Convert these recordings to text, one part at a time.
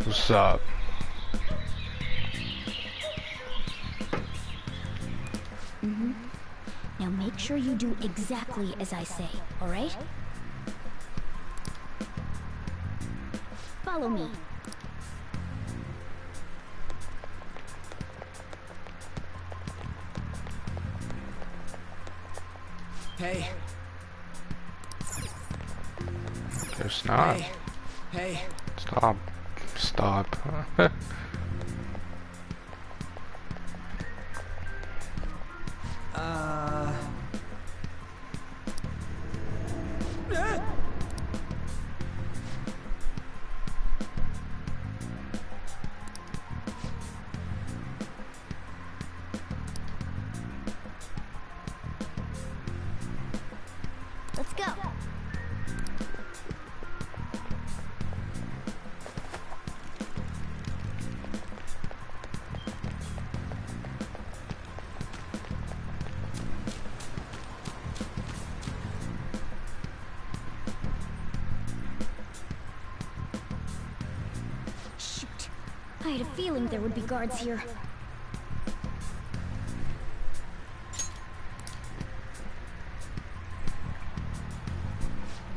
What's up? Now make sure you do exactly as I say, alright? Follow me. Hey. There's not. Hey. Stop. Stop. Let's go. Shoot. I had a feeling there would be guards here.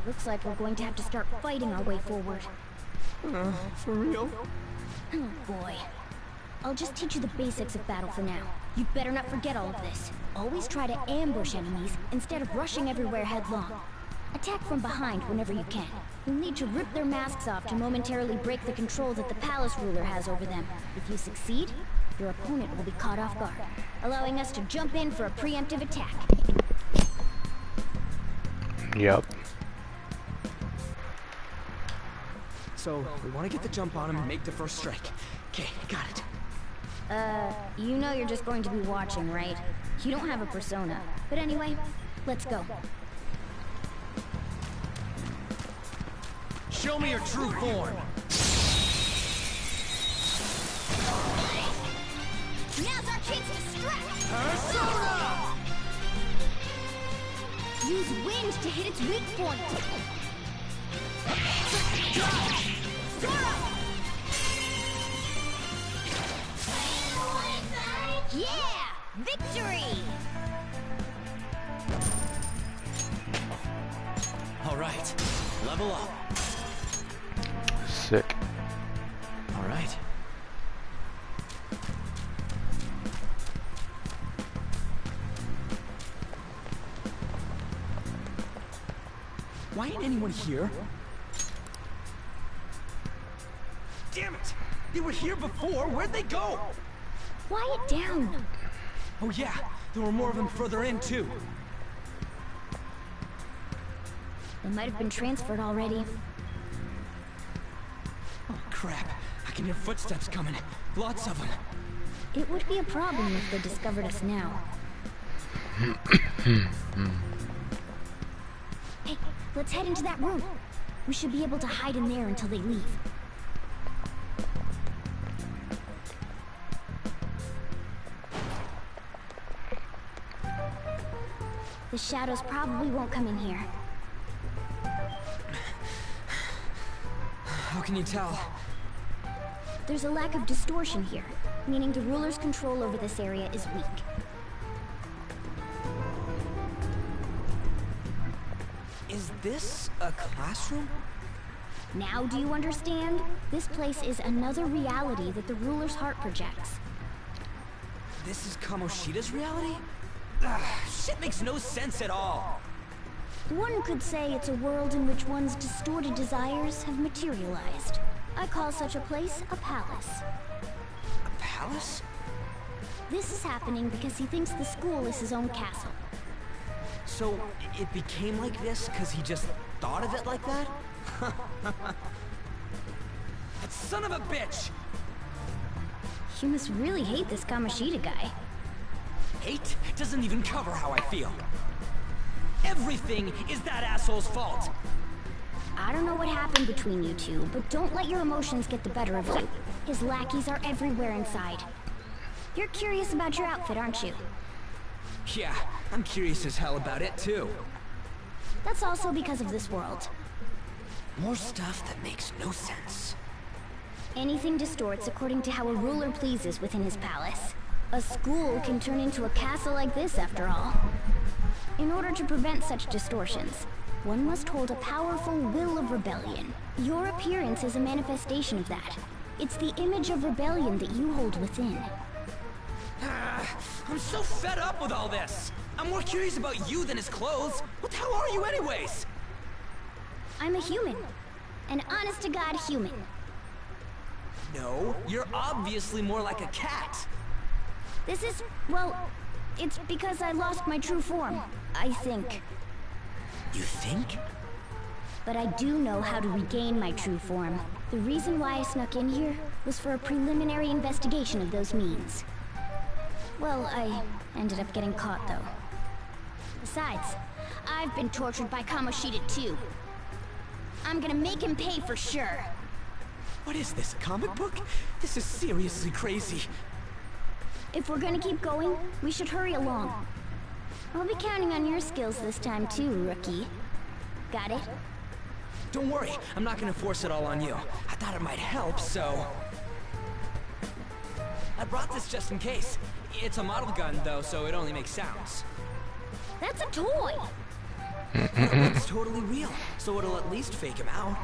Looks like we're going to have to start fighting our way forward. For real? Oh boy. I'll just teach you the basics of battle for now. You better not forget all of this. Always try to ambush enemies instead of rushing everywhere headlong. Attack from behind whenever you can. You'll need to rip their masks off to momentarily break the control that the palace ruler has over them. If you succeed, your opponent will be caught off guard, allowing us to jump in for a preemptive attack. Yep. So, we want to get the jump on him and make the first strike. Okay, got it. You know you're just going to be watching, right? You don't have a persona. But anyway, let's go. Show me your true form. Now's our chance to stretch! Persona! Use wind to hit its weak point. Yeah! Victory! All right, level up. Sick. All right. Why ain't anyone here? Damn it! They were here before. Where'd they go? Quiet down. Oh yeah, there were more of them further in too. They might have been transferred already. Oh crap! I can hear footsteps coming. Lots of them. It would be a problem if they discovered us now. Hey, let's head into that room. We should be able to hide in there until they leave. The shadows probably won't come in here. How can you tell? There's a lack of distortion here, meaning the ruler's control over this area is weak. Is this a classroom? Now do you understand? This place is another reality that the ruler's heart projects. This is Kamoshida's reality? Shit makes no sense at all. One could say it's a world in which one's distorted desires have materialized. I call such a place a palace. A palace? This is happening because he thinks the school is his own castle. So, it became like this because he just thought of it like that? That son of a bitch! You must really hate this Kamoshida guy. Hate doesn't even cover how I feel. Everything is that asshole's fault! I don't know what happened between you two, but don't let your emotions get the better of you. His lackeys are everywhere inside. You're curious about your outfit, aren't you? Yeah, I'm curious as hell about it too. That's also because of this world. More stuff that makes no sense. Anything distorts according to how a ruler pleases within his palace. A school can turn into a castle like this, after all. In order to prevent such distortions, one must hold a powerful will of rebellion. Your appearance is a manifestation of that. It's the image of rebellion that you hold within. I'm so fed up with all this. I'm more curious about you than his clothes. What the hell are you anyways? I'm a human. An honest-to-God human. No, you're obviously more like a cat. This is, well, it's because I lost my true form, I think. You think? But I do know how to regain my true form. The reason why I snuck in here was for a preliminary investigation of those means. Well, I ended up getting caught, though. Besides, I've been tortured by Kamoshida too. I'm gonna make him pay for sure. What is this, a comic book? This is seriously crazy. If we're gonna keep going, we should hurry along. I'll be counting on your skills this time too, rookie. Got it? Don't worry, I'm not gonna force it all on you. I thought it might help, so... I brought this just in case. It's a model gun, though, so it only makes sounds. That's a toy! It's totally real, so it'll at least fake him out.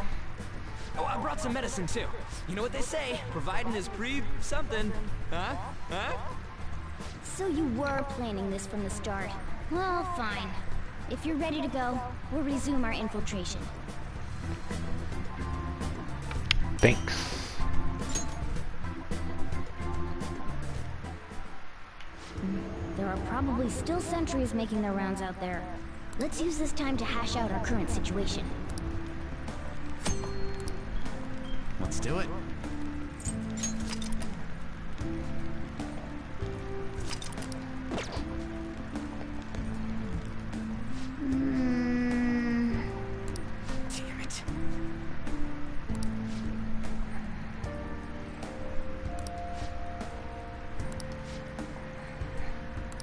Oh, I brought some medicine, too. You know what they say, providing is something. Huh? Huh? So you were planning this from the start. Well, fine. If you're ready to go, we'll resume our infiltration. Thanks. There are probably still sentries making their rounds out there. Let's use this time to hash out our current situation. Let's do it. Damn it.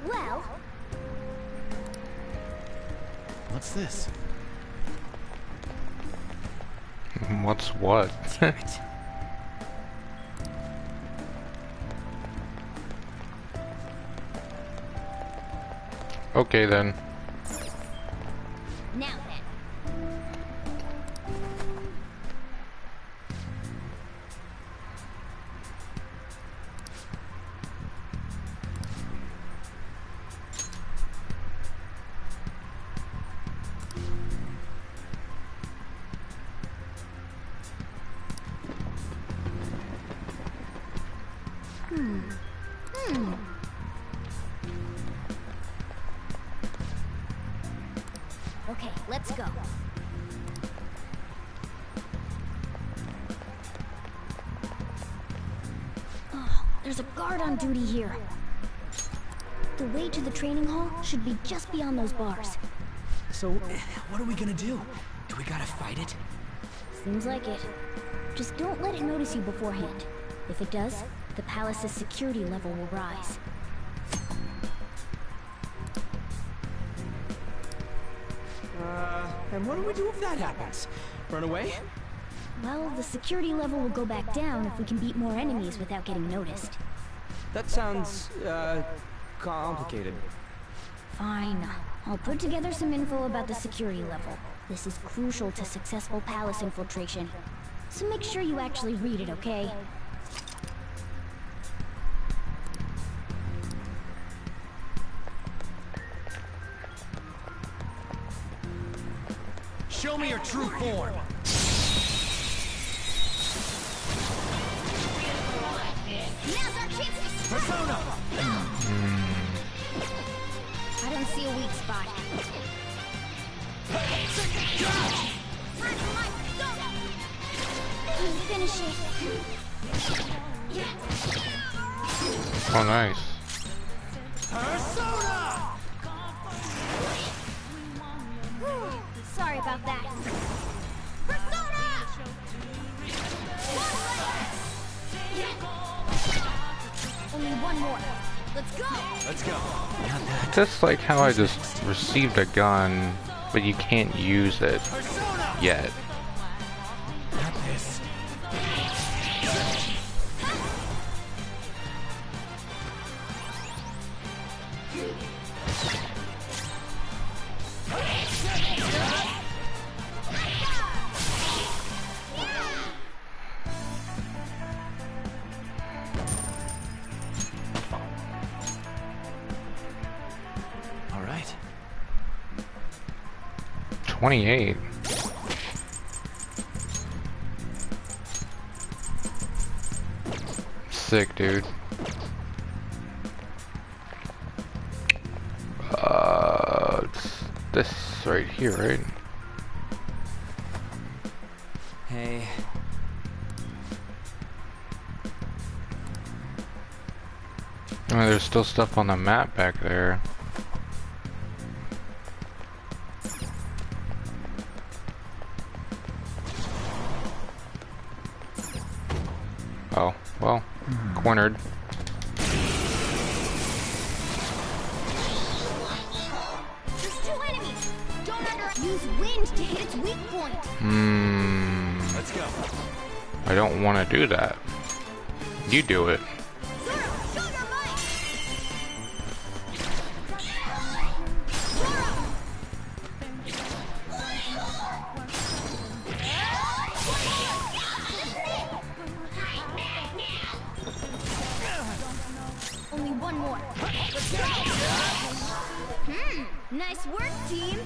Well, What's this? What's what? Damn it. Okay then. now then. Okay, let's go. Oh, there's a guard on duty here. The way to the training hall should be just beyond those bars. So, what are we gonna do? Do we gotta fight it? Seems like it. Just don't let it notice you beforehand. If it does, the palace's security level will rise. And what do we do if that happens? Run away? Well, the security level will go back down if we can beat more enemies without getting noticed. That sounds, complicated. Fine. I'll put together some info about the security level. This is crucial to successful palace infiltration. So make sure you actually read it, okay? Show me your true form. Now's our chance to Persona. I don't see a weak spot. Time for my persona! Finish it. Oh, nice. Persona. Sorry about that. Persona! Only one more. Let's go! Let's go. Just like how I just received a gun, but you can't use it Persona. yet. Got this. 28. Sick, dude. It's this right here, right? Hey. Oh, there's still stuff on the map back there. Oh, well, cornered. There's 2 enemies! Don't use wind to hit its weak point! Let's go. I don't want to do that. You do it. Zoro, show your might! Only one more. Nice work, team.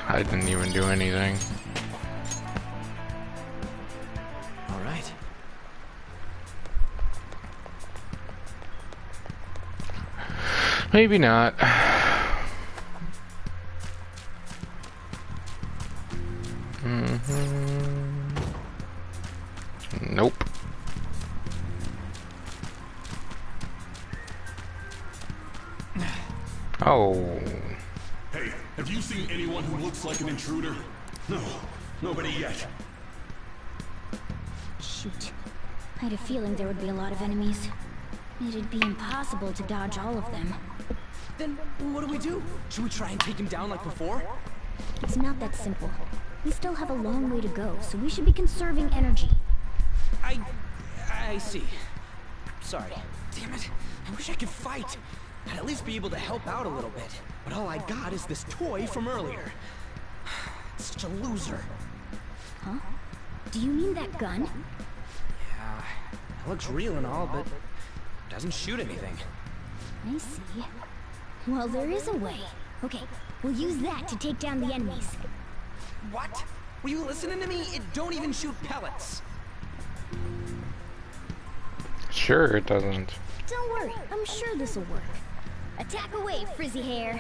I didn't even do anything. All right. Maybe not. Nope. Oh. Hey, have you seen anyone who looks like an intruder? No, nobody yet. Shoot. I had a feeling there would be a lot of enemies. It'd be impossible to dodge all of them. Then what do we do? Should we try and take him down like before? It's not that simple. We still have a long way to go, so we should be conserving energy. I see. Sorry. Damn it. I wish I could fight. I'd at least be able to help out a little bit. But all I got is this toy from earlier. Such a loser. Huh? Do you mean that gun? Yeah, it looks real and all, but doesn't shoot anything. I see. Well, there is a way. Okay, we'll use that to take down the enemies. What? Were you listening to me? It don't even shoot pellets. Sure, it doesn't. Don't worry, I'm sure this'll work. Attack away, frizzy hair.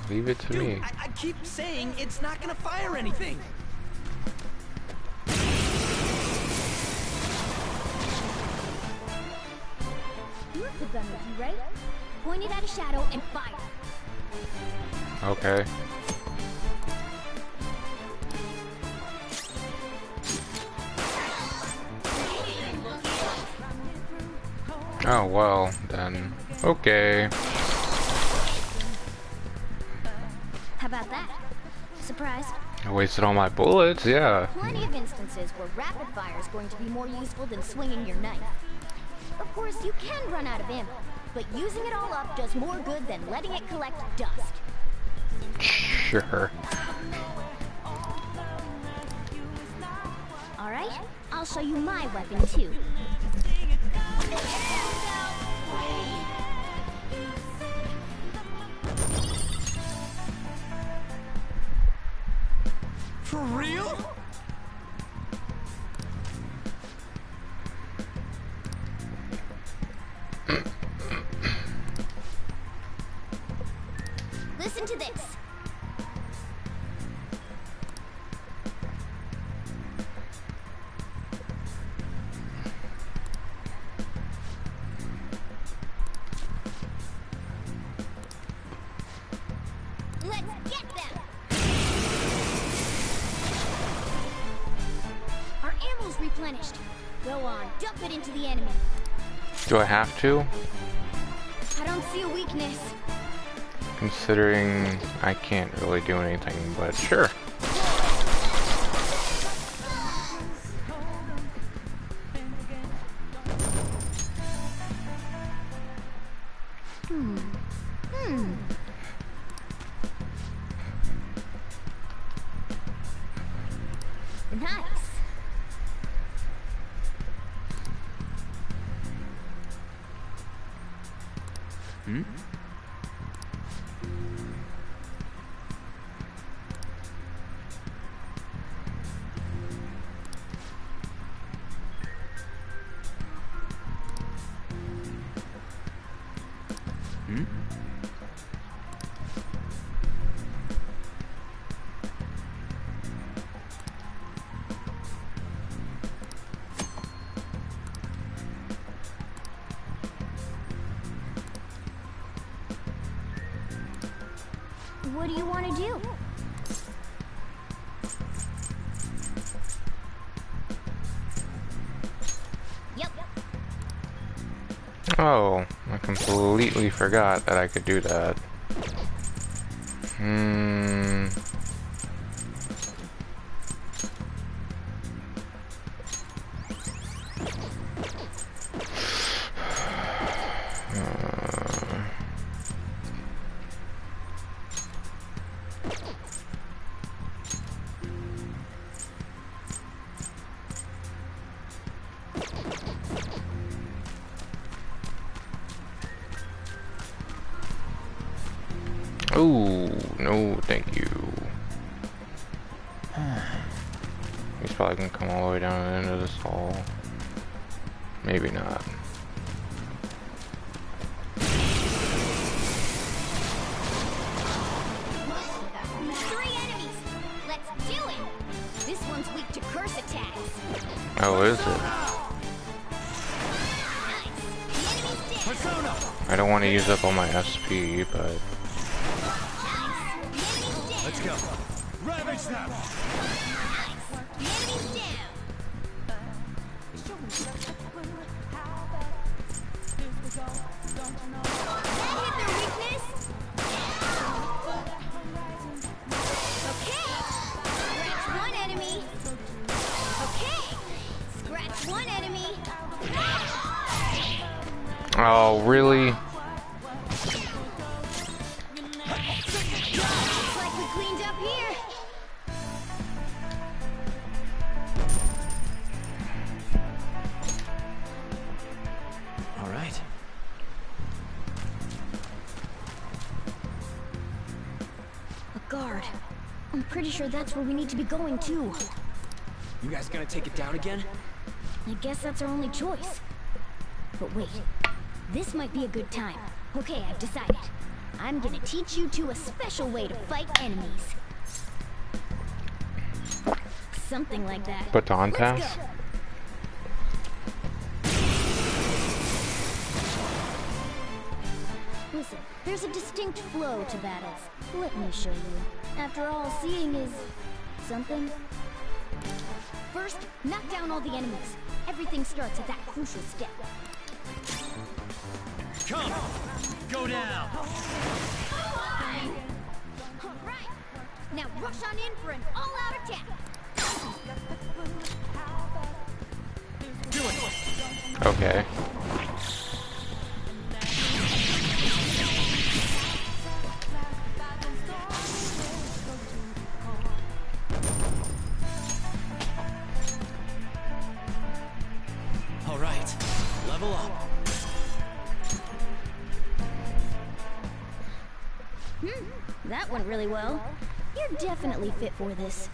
Leave it to Dude, me. I keep saying it's not gonna fire anything. You have the gun with you, right? Point it at a shadow and fire. Okay. Oh, well, then. Okay. How about that? Surprised? I wasted all my bullets, yeah. Plenty of instances where rapid fire is going to be more useful than swinging your knife. Of course, you can run out of ammo, but using it all up does more good than letting it collect dust. Sure. Alright, I'll show you my weapon too. For real? Listen to this. Let's get them! Our ammo's replenished. Go on, dump it into the enemy. Do I have to? I don't see a weakness. Considering I can't really do anything, but sure. Nice. Hmm? what do you want to do? Yep. Oh, I completely forgot that I could do that. Oh, no, thank you. He's probably gonna come all the way down to the end of this hall. Maybe not. 3 enemies! Let's do it! This one's weak to curse attacks. Oh, is it? Nice! The enemy's dead! Persona! I don't want to use up all my SP, but... Nice! The enemy's dead! Let's go. Ravage them! Nice! The enemy's down! That hit their weakness! Okay! Scratch one enemy! Okay! Scratch one enemy! Oh, really? Looks like we cleaned up here! All right. A guard. I'm pretty sure that's where we need to be going too. You guys gonna take it down again? I guess that's our only choice. But wait, this might be a good time. Okay, I've decided. I'm gonna teach you two a special way to fight enemies. Something like that. Baton Let's pass? go. Listen, there's a distinct flow to battles. Let me show you. After all, seeing is... something. First, knock down all the enemies. Everything starts at that crucial step. Come! Go down! Alright! Now rush on in for an all-out attack! Do it! Okay. All right. Level up. That went really well. You're definitely fit for this.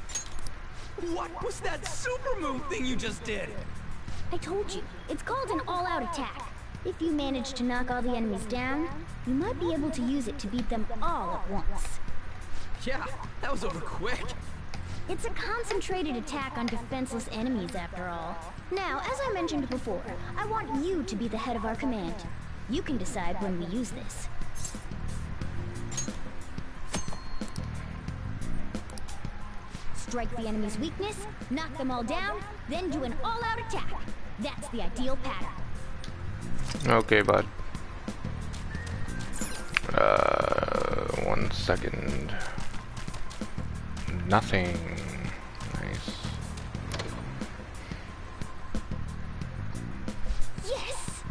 What was that super move thing you just did? I told you, it's called an all-out attack. If you manage to knock all the enemies down, you might be able to use it to beat them all at once. Yeah, that was over quick. It's a concentrated attack on defenseless enemies, after all. Now, as I mentioned before, I want you to be the head of our command. You can decide when we use this. Strike the enemy's weakness, knock them all down, then do an all-out attack. That's the ideal pattern. Okay, bud. 1 second. Nothing. Nice. Yes!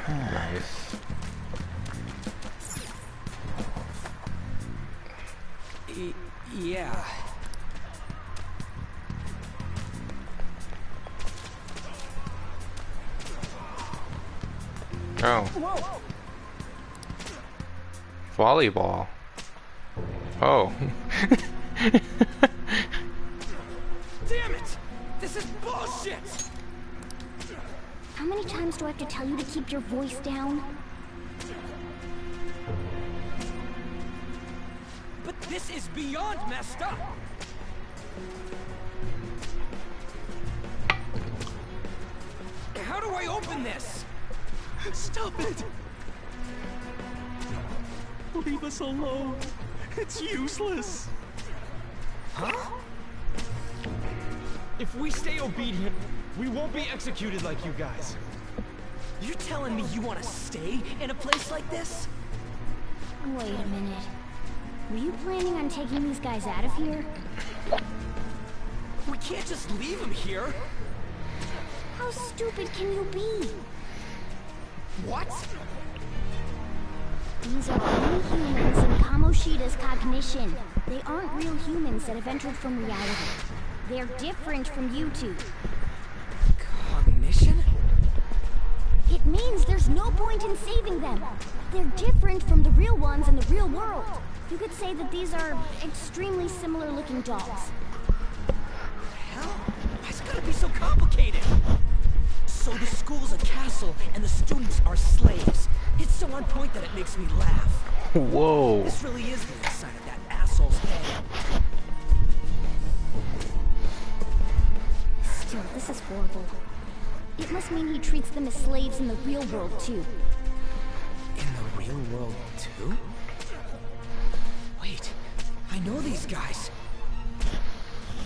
Nice. Yeah. Oh. Whoa! Volleyball. Oh. Damn it! This is bullshit! How many times do I have to tell you to keep your voice down? But this is beyond messed up! How do I open this? Stop it! Leave us alone. It's useless. Huh? If we stay obedient, we won't be executed like you guys. You're telling me you want to stay in a place like this? Wait a minute. Were you planning on taking these guys out of here? We can't just leave them here. How stupid can you be? What? These are only humans in Kamoshida's cognition. They aren't real humans that have entered from reality. They're different from you two. Cognition? It means there's no point in saving them. They're different from the real ones in the real world. You could say that these are extremely similar looking dolls. Hell? Why's it gotta be so complicated? So the school's a castle and the students are slaves. It's so on point that it makes me laugh. Whoa. This really is the inside of that asshole's head. Still, this is horrible. It must mean he treats them as slaves in the real world, too. In the real world, too? Wait, I know these guys.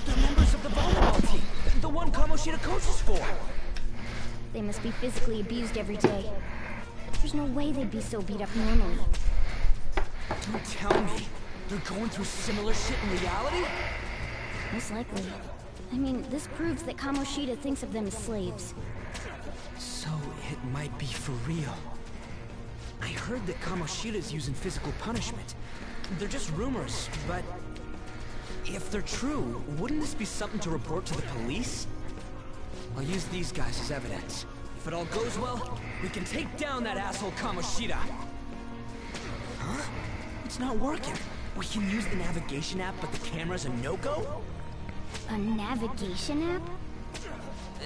They're members of the volleyball team, the one Kamoshida coaches for. They must be physically abused every day. There's no way they'd be so beat up normally. Don't tell me they're going through similar shit in reality? Most likely. I mean, this proves that Kamoshida thinks of them as slaves. So it might be for real. I heard that Kamoshida's using physical punishment. They're just rumors, but if they're true, wouldn't this be something to report to the police? I'll use these guys as evidence. If it all goes well, we can take down that asshole Kamoshida. Huh? It's not working. We can use the navigation app, but the camera's a no-go? A navigation app?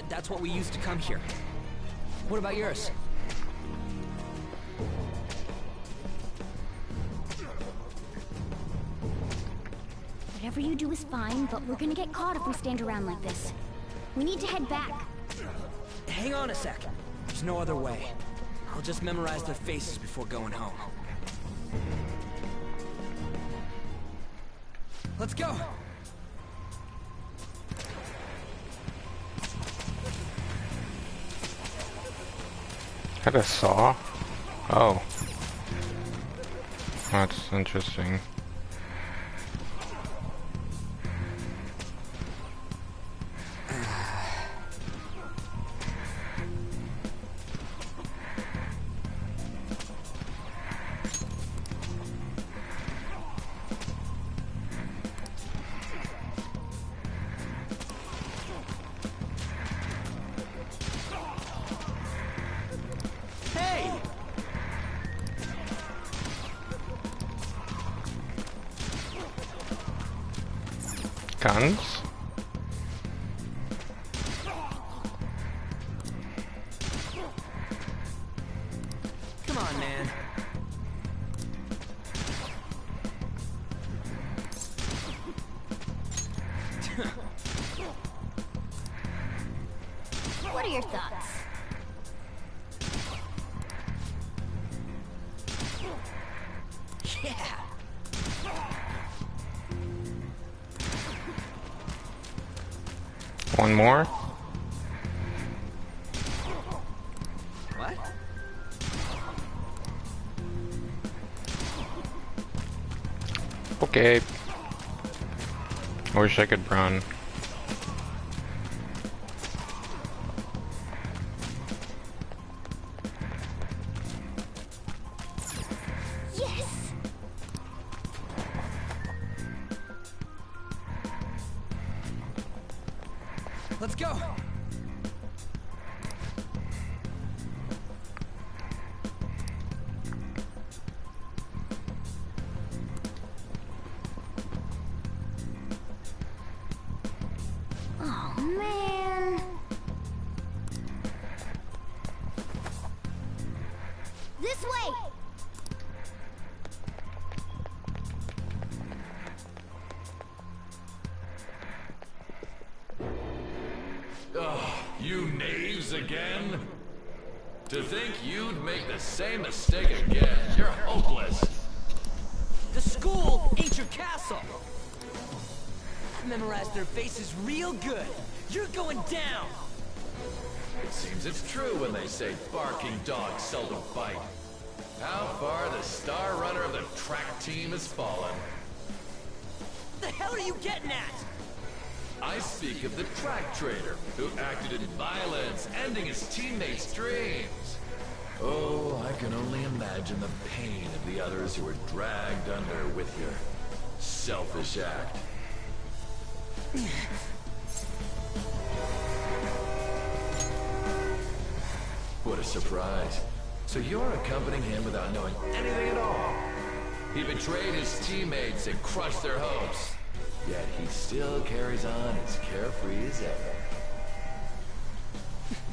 That's what we used to come here. What about yours? Whatever you do is fine, but we're gonna get caught if we stand around like this. We need to head back. Hang on a sec. There's no other way. I'll just memorize their faces before going home. Let's go! Had a saw? Oh. That's interesting. Hey! Guns? Come on, man. What are your thoughts? Yeah! One more? What? Okay. I wish I could run. Yes! Let's go! Oh, man. This way! You knaves again? To think you'd make the same mistake again. You're hopeless. The school ain't your castle. I memorized their faces real good. You're going down. It seems it's true when they say barking dogs seldom bite. How far the star runner of the track team has fallen. The hell are you getting at? I speak of the track traitor who acted in violence, ending his teammates' dreams. Oh, I can only imagine the pain of the others who were dragged under with your selfish act. What a surprise. So you're accompanying him without knowing anything at all. He betrayed his teammates and crushed their hopes. Yet he still carries on as carefree as ever.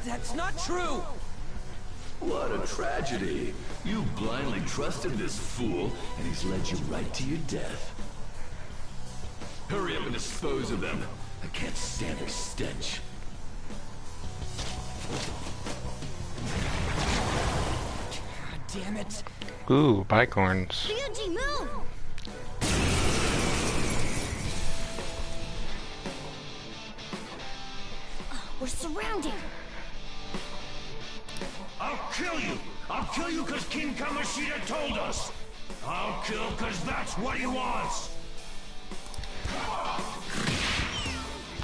That's not true! What a tragedy. You blindly trusted this fool, and he's led you right to your death. Hurry up and dispose of them. I can't stand their stench. God damn it. Ooh, bicorns. Ryuji, move! We're surrounded. I'll kill you! I'll kill you because King Kamoshida told us! I'll kill because that's what he wants!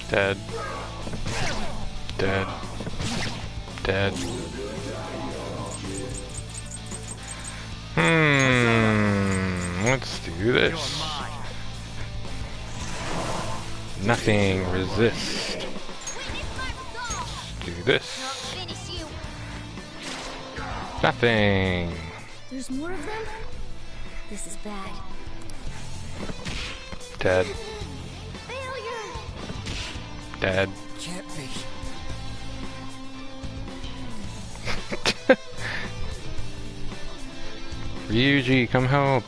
Dead. Dead. Dead. Let's do this. Nothing. Resist. Do this. Nothing. There's more of them? This is bad. Dead. Failure! Dead. Can't be. Ryuji, come help.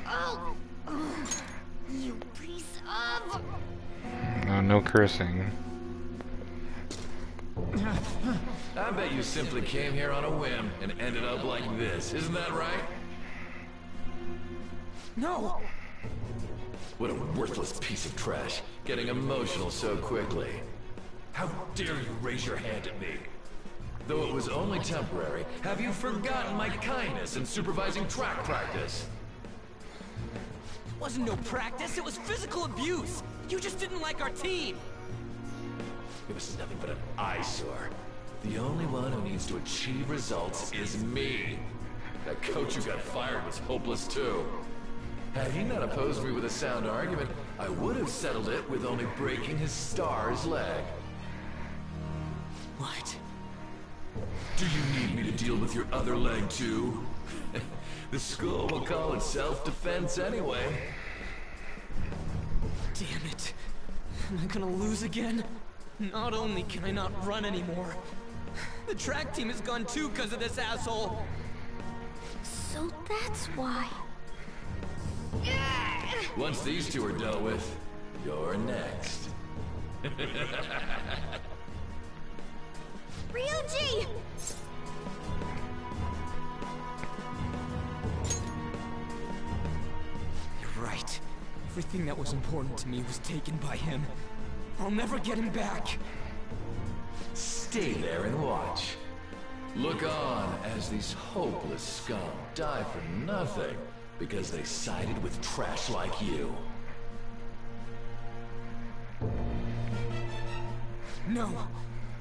Oh! You piece of... No, no cursing. I bet you simply came here on a whim and ended up like this. Isn't that right? No! What a worthless piece of trash, getting emotional so quickly. How dare you raise your hand at me? Though it was only temporary, have you forgotten my kindness in supervising track practice? It wasn't no practice, it was physical abuse! You just didn't like our team! It was nothing but an eyesore. The only one who needs to achieve results is me. That coach who got fired was hopeless too. Had he not opposed me with a sound argument, I would have settled it with only breaking his star's leg. What? Do you need me to deal with your other leg too? The school will call it self-defense anyway. Damn it. Am I gonna lose again? Not only can I not run anymore, the track team is gone too because of this asshole. So that's why. Once these two are dealt with, you're next. Ryuji! You're right. Everything that was important to me was taken by him. I'll never get him back. Stay there and watch. Look on as these hopeless scum die for nothing because they sided with trash like you. No,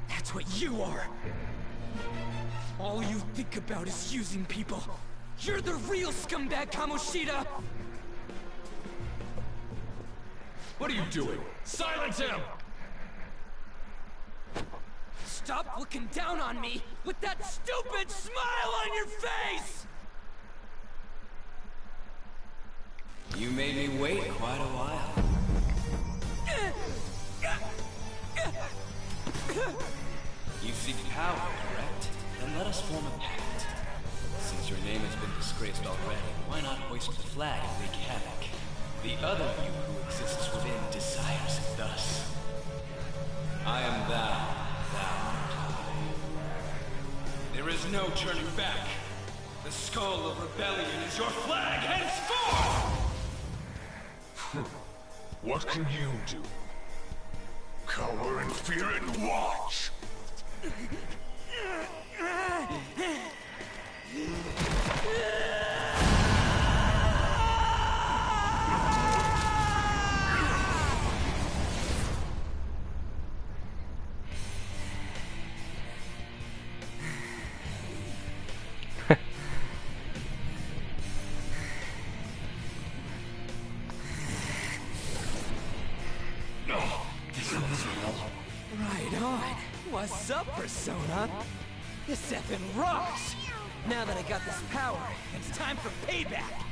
that's what you are. All you think about is using people. You're the real scumbag, Kamoshida! What are you doing? Silence him! Stop looking down on me with that stupid smile on your face! You made me wait quite a while. You seek power, correct? Then let us form a pact. Since your name has been disgraced already, why not hoist the flag and wreak havoc? The other you who exists within desires it thus. I am thou, thou art I. There is no turning back. The skull of rebellion is your flag henceforth! What can you do? Cower in fear and watch! Right on. What's up, Persona? This effing rocks! Now that I got this power, it's time for payback!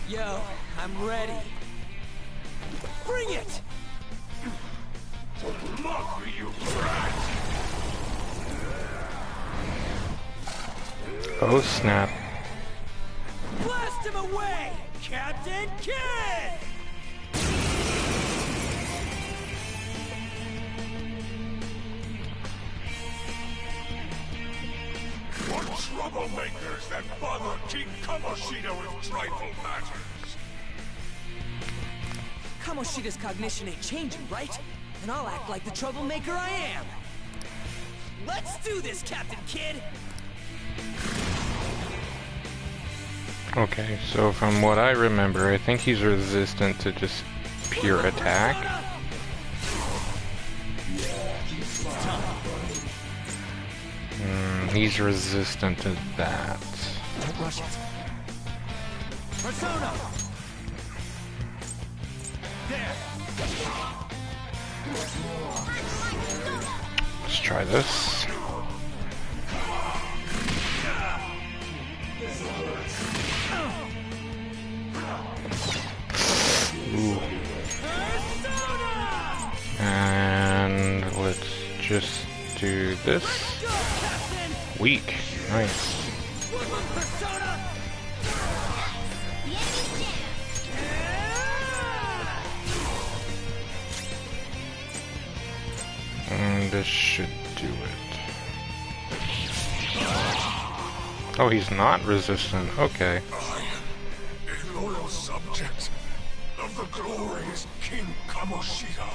Yo, I'm ready. Bring it! Mock me, you brat! Oh snap. Blast him away, Captain Kidd! What troublemakers that bother King Kamoshida with trifle matters? Kamoshida's cognition ain't changing, right? And I'll act like the troublemaker I am! Let's do this, Captain Kidd! Okay, so from what I remember, I think he's resistant to just pure attack. He's resistant to that. Don't rush it. Persona! There! Let's try this. Ooh. And let's just do this. Weak. Nice. And this should do it. Oh, he's not resistant. Okay. A loyal subject of the glorious King Kamoshida.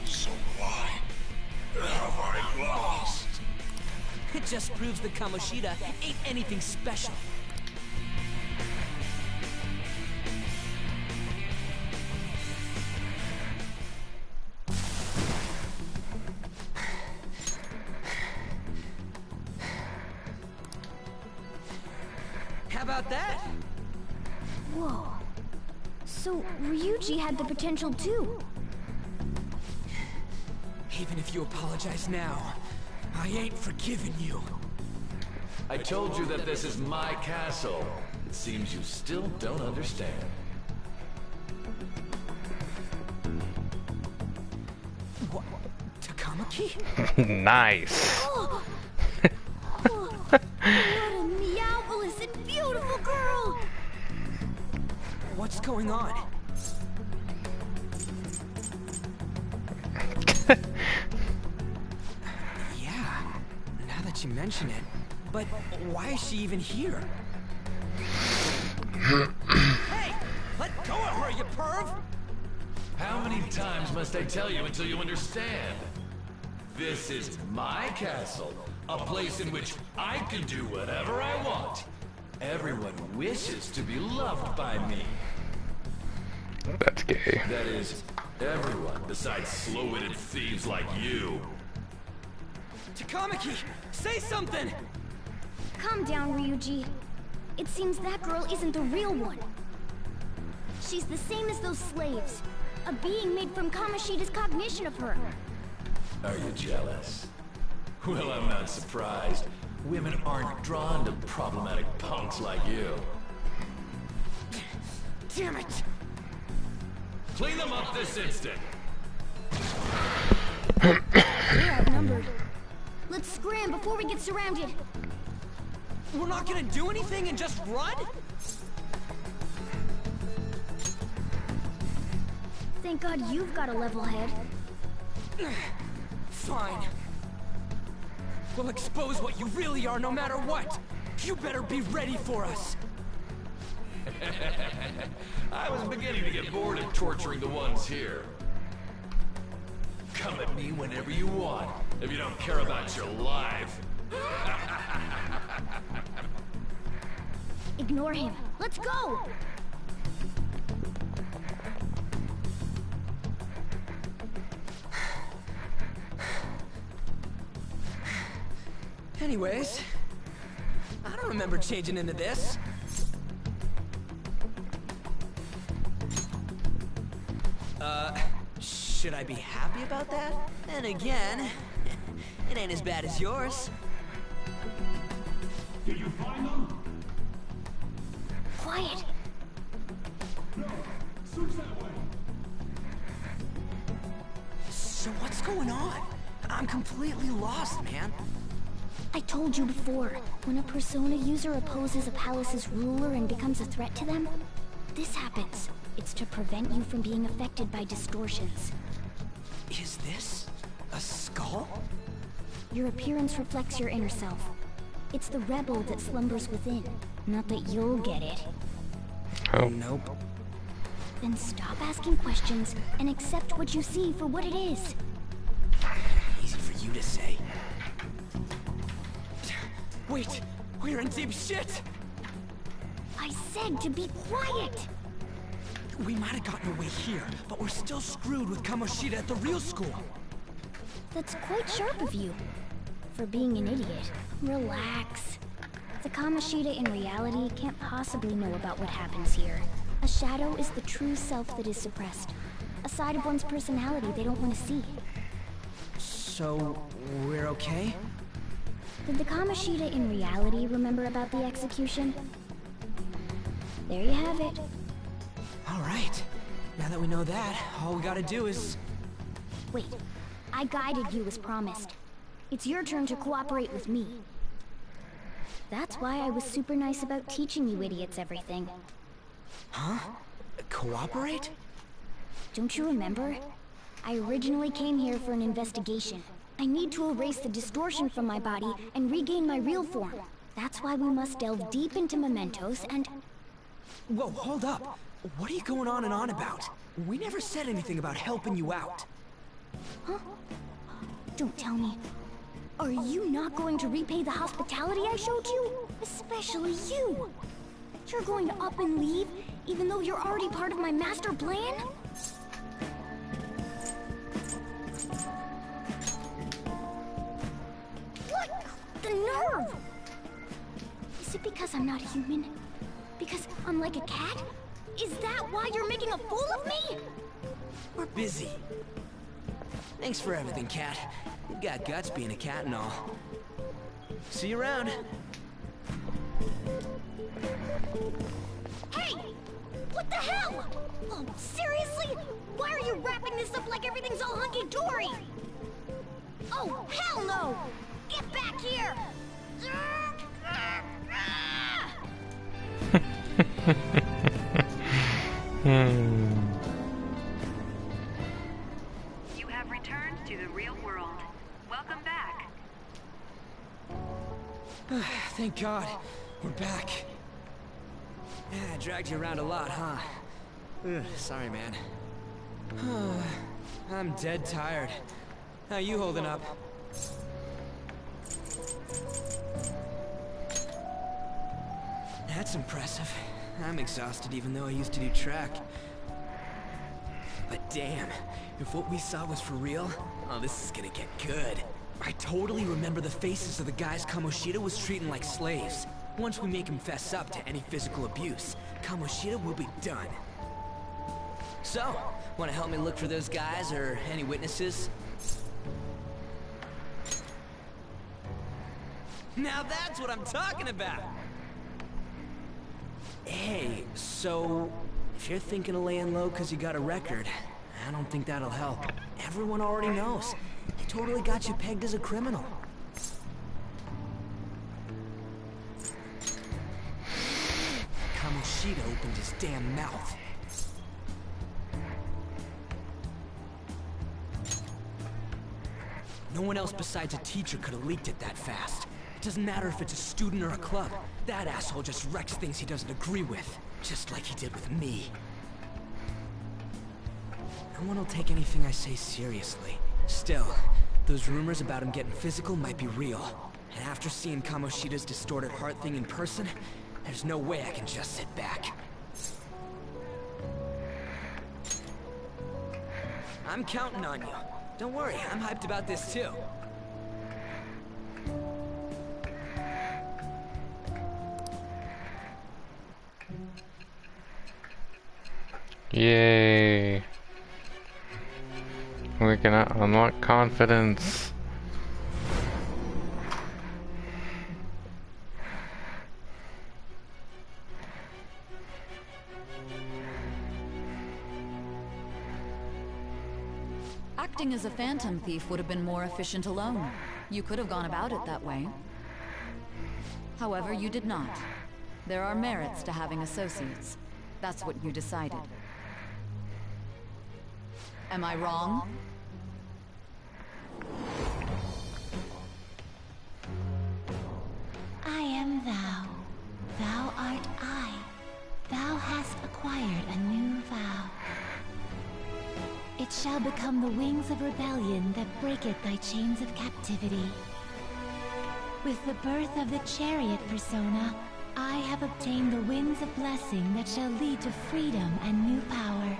So why have I lost? It just proves that Kamoshida ain't anything special. How about that? Whoa. So, Ryuji had the potential too. Even if you apologize now, I ain't forgiving you. I told you that this is my castle. It seems you still don't understand. What? Takamaki? Nice. Oh, what a meowvelous and beautiful girl! What's going on? Yeah, now that you mention it. But why is she even here? Hey! Let go of her, you perv! How many times must I tell you until you understand? This is my castle, a place in which I can do whatever I want. Everyone wishes to be loved by me. That's gay. That is, everyone besides slow-witted thieves like you. Takamaki, say something! Calm down, Ryuji. It seems that girl isn't the real one. She's the same as those slaves. A being made from Kamoshida's cognition of her. Are you jealous? Well, I'm not surprised. Women aren't drawn to problematic punks like you. Damn it! Clean them up this instant! We're outnumbered. Let's scram before we get surrounded. We're not gonna do anything and just run? Thank God you've got a level head. Fine. We'll expose what you really are no matter what. You better be ready for us. I was beginning to get bored of torturing the ones here. Come at me whenever you want, if you don't care about your life. Ignore him. Let's go! Anyways, I don't remember changing into this. Should I be happy about that? Then again, it ain't as bad as yours. Did you find them? Quiet. No. Switch that way. So what's going on? I'm completely lost, man. I told you before, when a Persona user opposes a palace's ruler and becomes a threat to them, this happens. It's to prevent you from being affected by distortions. Is this a skull? Your appearance reflects your inner self. It's the rebel that slumbers within. Not that you'll get it. Oh. Nope. Then stop asking questions and accept what you see for what it is. Easy for you to say. Wait, we're in deep shit! I said to be quiet! We might have gotten away here, but we're still screwed with Kamoshida at the real school. That's quite sharp of you. For being an idiot. Relax. The Kamoshida in reality can't possibly know about what happens here. A shadow is the true self that is suppressed. A side of one's personality they don't want to see. So, we're okay? Did the Kamoshida in reality remember about the execution? There you have it. Alright. Now that we know that, all we gotta do is... Wait. I guided you as promised. It's your turn to cooperate with me. That's why I was super nice about teaching you idiots everything. Huh? Cooperate? Don't you remember? I originally came here for an investigation. I need to erase the distortion from my body and regain my real form. That's why we must delve deep into mementos and... Whoa, hold up. What are you going on and on about? We never said anything about helping you out. Huh? Don't tell me. Are you not going to repay the hospitality I showed you? Especially you! You're going to up and leave, even though you're already part of my master plan? What? The nerve! Is it because I'm not human? Because I'm like a cat? Is that why you're making a fool of me? We're busy. Thanks for everything, Cat. You've got guts being a cat and all. See you around. Hey! What the hell? Oh, seriously? Why are you wrapping this up like everything's all hunky-dory? Oh, hell no! Get back here! You have returned to the real world. Welcome back. Thank God. We're back. Yeah, I dragged you around a lot, huh? Ugh, sorry, man. I'm dead tired. How you holding up? That's impressive. I'm exhausted even though I used to do track. But damn, if what we saw was for real, oh, this is gonna get good. I totally remember the faces of the guys Kamoshida was treating like slaves. Once we make him fess up to any physical abuse, Kamoshida will be done. So, wanna help me look for those guys or any witnesses? Now that's what I'm talking about! Hey, so if you're thinking of laying low because you got a record, I don't think that'll help. Everyone already knows. They totally got you pegged as a criminal. Kamoshida opened his damn mouth. No one else besides a teacher could have leaked it that fast. It doesn't matter if it's a student or a club. That asshole just wrecks things he doesn't agree with. Just like he did with me. No one will take anything I say seriously. Still, those rumors about him getting physical might be real. And after seeing Kamoshida's distorted heart thing in person, there's no way I can just sit back. I'm counting on you. Don't worry, I'm hyped about this too. Yay! We can unlock confidence. Acting as a phantom thief would have been more efficient alone. You could have gone about it that way. However, you did not. There are merits to having associates. That's what you decided. Am I wrong? I am thou. Thou art I. Thou hast acquired a new vow. It shall become the wings of rebellion that breaketh thy chains of captivity. With the birth of the chariot persona, I have obtained the winds of blessing that shall lead to freedom and new power.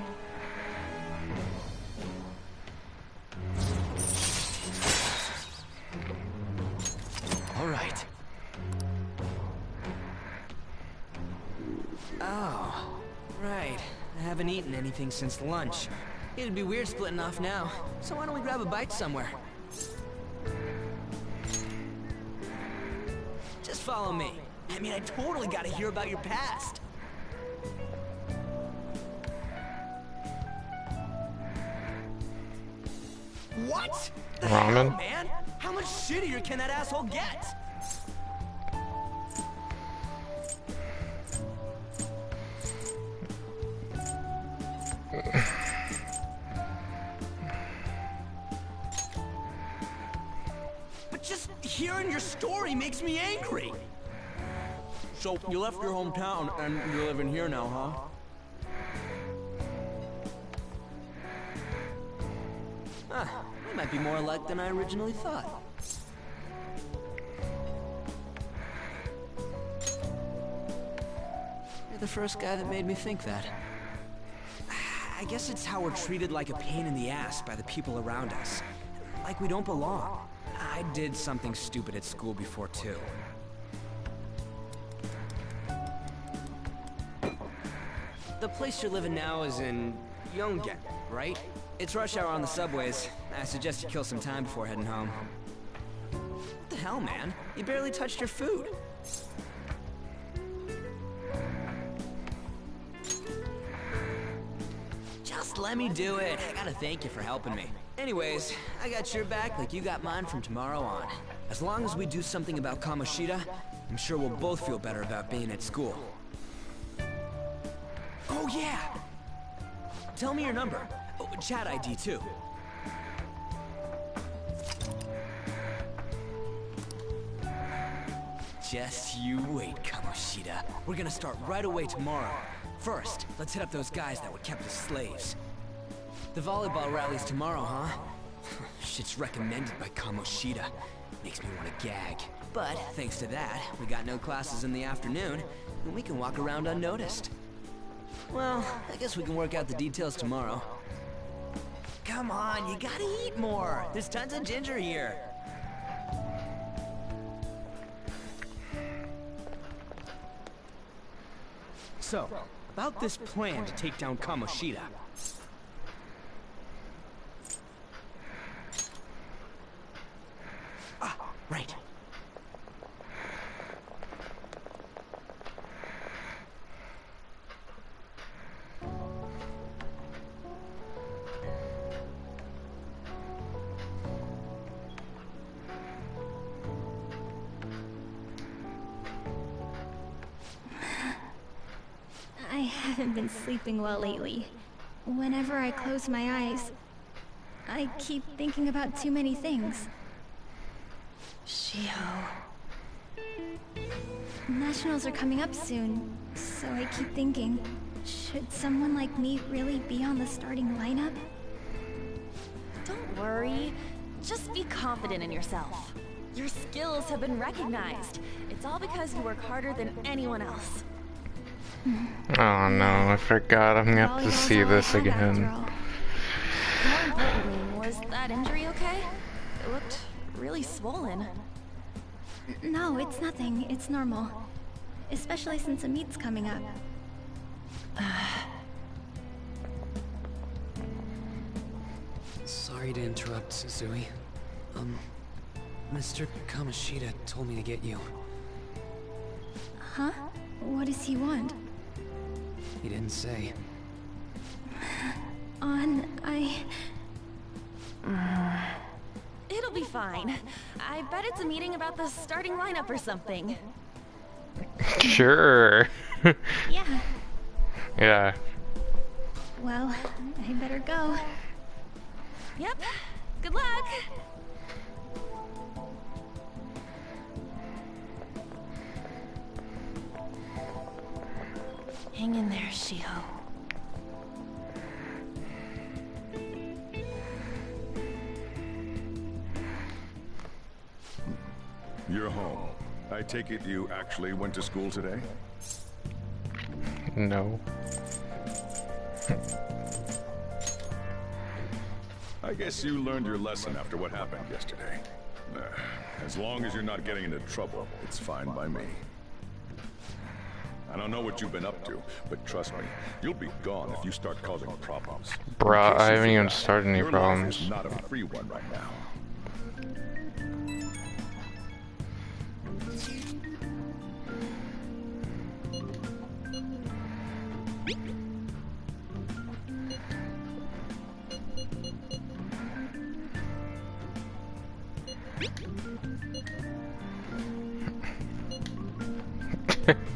All right. Oh, right. I haven't eaten anything since lunch. It'd be weird splitting off now, so why don't we grab a bite somewhere? Just follow me. I mean, I totally gotta hear about your past. What? The hell, Ramen? man? How much shittier can that asshole get? But just hearing your story makes me angry. So, you left your hometown and you're living here now, huh? You might be more alike than I originally thought. You're the first guy that made me think that. I guess it's how we're treated like a pain in the ass by the people around us. Like we don't belong. I did something stupid at school before, too. The place you're living now is in Yongen, right? It's rush hour on the subways. I suggest you kill some time before heading home. What the hell, man? You barely touched your food. Just let me do it. I gotta thank you for helping me. Anyways, I got your back like you got mine from tomorrow on. As long as we do something about Kamoshida, I'm sure we'll both feel better about being at school. Oh yeah! Tell me your number. Oh, chat ID too. Just you wait, Kamoshida. We're gonna start right away tomorrow. First, let's hit up those guys that were kept as slaves. The volleyball rally's tomorrow, huh? Shit's recommended by Kamoshida. Makes me want to gag. But thanks to that, we got no classes in the afternoon, and we can walk around unnoticed. Well, I guess we can work out the details tomorrow. Come on, you gotta eat more. There's tons of ginger here. So, about this plan to take down Kamoshida. Ah, right. I haven't been sleeping well lately. Whenever I close my eyes, I keep thinking about too many things. Shiho. Nationals are coming up soon, so I keep thinking, should someone like me really be on the starting lineup? Don't worry. Just be confident in yourself. Your skills have been recognized. It's all because you work harder than anyone else. Oh no, I forgot I'm gonna have to see this again. More importantly, was that injury okay? It looked really swollen. No, it's nothing. It's normal. Especially since a meet's coming up. Sorry to interrupt, Suzui. Mr. Kamoshida told me to get you. Huh? What does he want? He didn't say. It'll be fine. I bet it's a meeting about the starting lineup or something. Sure. Yeah. Yeah. Well, I better go. Yep. Good luck. Hang in there, Shiho. You're home. I take it you actually went to school today? No. I guess you learned your lesson after what happened yesterday. As long as you're not getting into trouble, it's fine by me. I don't know what you've been up to, but trust me, you'll be gone if you start causing problems. Bruh, I haven't even started any your problems. life is not a free one right now.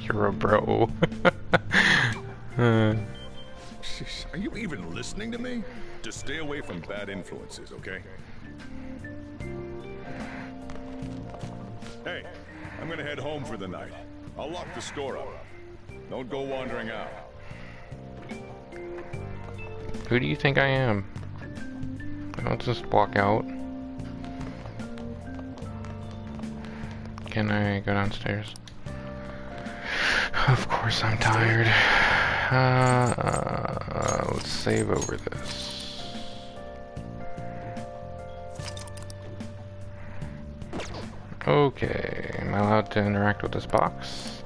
You're a bro. Jeez, are you even listening to me? Just stay away from bad influences, okay? Hey, I'm gonna head home for the night. I'll lock the store up. Don't go wandering out. Who do you think I am? I'll just walk out. Can I go downstairs? Of course I'm tired. Let's save over this. Okay, am I allowed to interact with this box?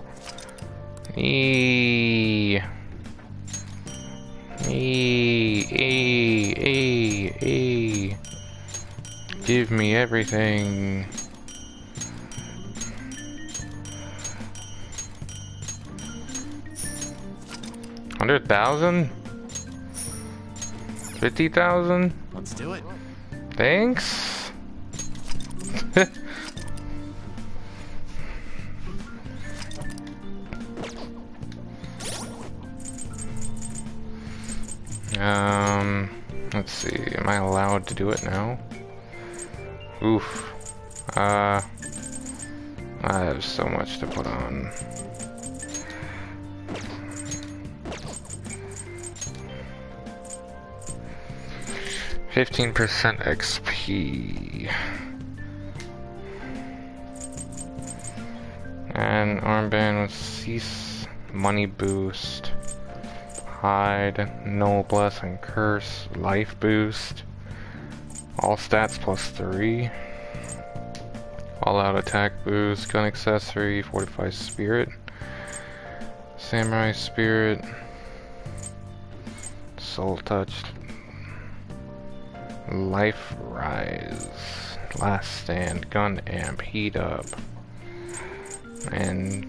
Give me everything. 100,000? 50,000? Let's do it. Thanks. Let's see. Am I allowed to do it now? Oof. I have so much to put on. 15% XP. And armband with cease, money boost, hide, noblesse and curse, life boost, all stats +3, all out attack boost, gun accessory, fortified spirit, samurai spirit, soul touch, life rise, last stand, gun amp, heat up, and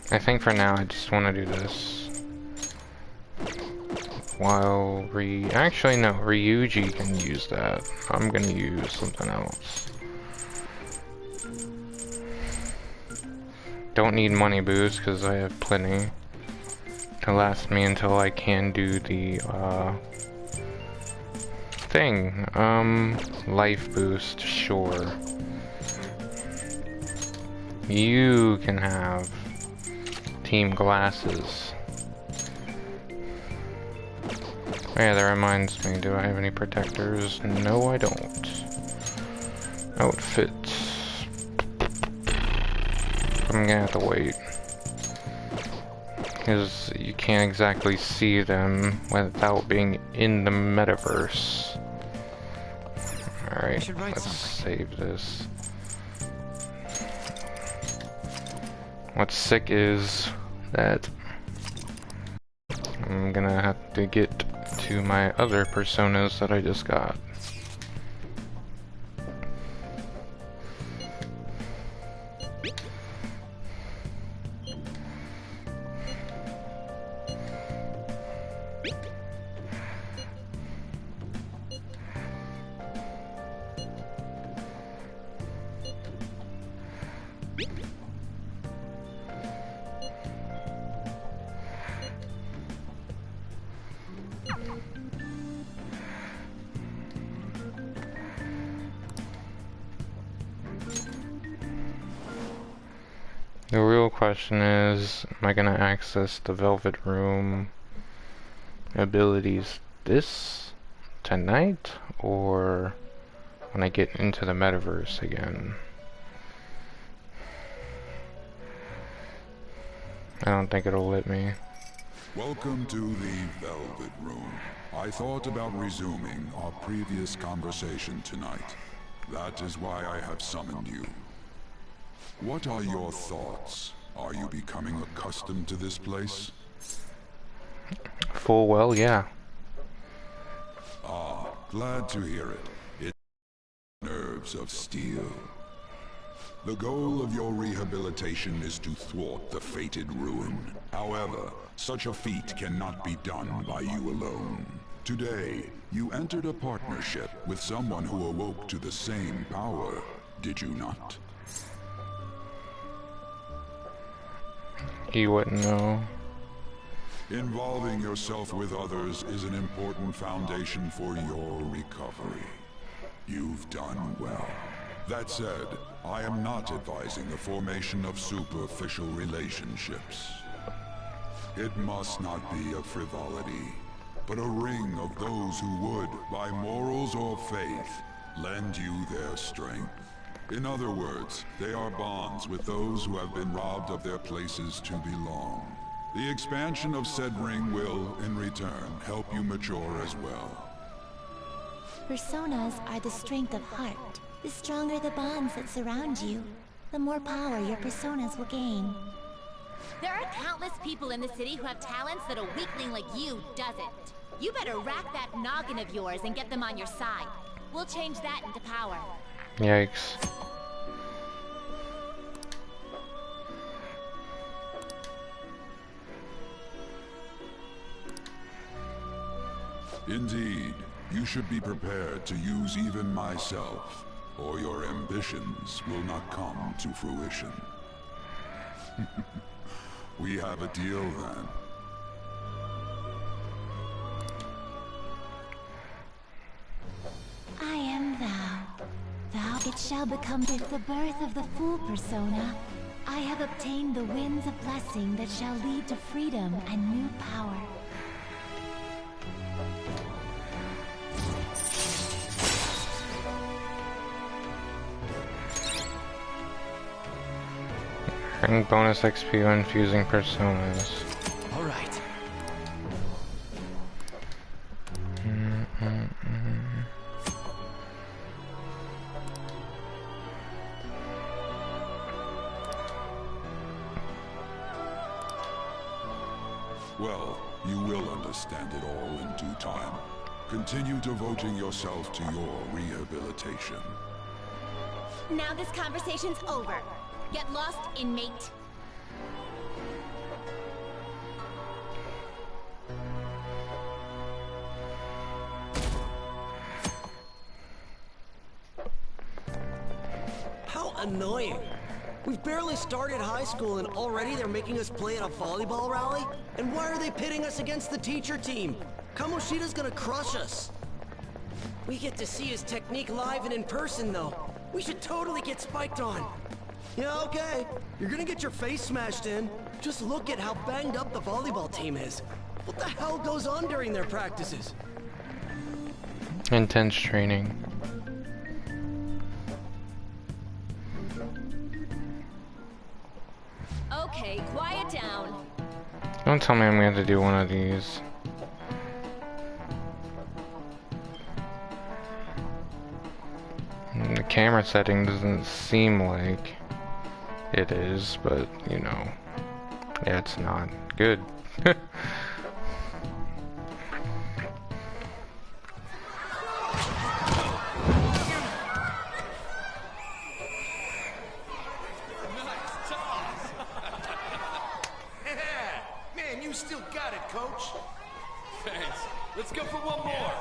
I think for now I just want to do this. While actually no, Ryuji can use that. I'm gonna use something else. Don't need money boost because I have plenty. to last me until I can do the thing. Life boost, sure. You can have team glasses. Oh yeah, that reminds me, do I have any protectors? No, I don't. Outfit. I'm gonna have to wait. Because you can't exactly see them without being in the metaverse. Alright, let's save this. What's sick is that I'm gonna have to get to my other personas that I just got. The real question is, am I gonna access the Velvet Room abilities tonight, or when I get into the metaverse again? I don't think it'll let me. Welcome to the Velvet Room. I thought about resuming our previous conversation tonight. That is why I have summoned you. What are your thoughts? Are you becoming accustomed to this place? Full well, yeah. Ah, glad to hear it. It's nerves of steel. The goal of your rehabilitation is to thwart the fated ruin. However, such a feat cannot be done by you alone. Today, you entered a partnership with someone who awoke to the same power, did you not? He wouldn't know. Involving yourself with others is an important foundation for your recovery. You've done well. That said, I am not advising the formation of superficial relationships. It must not be a frivolity, but a ring of those who would, by morals or faith, lend you their strength. In other words, they are bonds with those who have been robbed of their places to belong. The expansion of said ring will, in return, help you mature as well. Personas are the strength of heart. The stronger the bonds that surround you, the more power your personas will gain. There are countless people in the city who have talents that a weakling like you doesn't. You better rack that noggin of yours and get them on your side. We'll change that into power. Yikes. Indeed, you should be prepared to use even myself, or your ambitions will not come to fruition. We have a deal then. I am thou. Thou, it shall become with the birth of the Fool persona. I have obtained the winds of blessing that shall lead to freedom and new power. Earning bonus XP when fusing personas. All right. Well, you will understand it all in due time. Continue devoting yourself to your rehabilitation. Now this conversation's over. Get lost, inmate. How annoying. We've barely started high school and already they're making us play at a volleyball rally? And why are they pitting us against the teacher team? Kamoshida's gonna crush us. We get to see his technique live and in person, though. We should totally get spiked on. Yeah, okay. You're gonna get your face smashed in. Just look at how banged up the volleyball team is. What the hell goes on during their practices? Intense training. Okay, quiet down. Don't tell me I'm going to have to do one of these. The camera setting doesn't seem like it is, but you know, yeah, it's not good. Man, you still got it, coach. Thanks. Let's go for one more.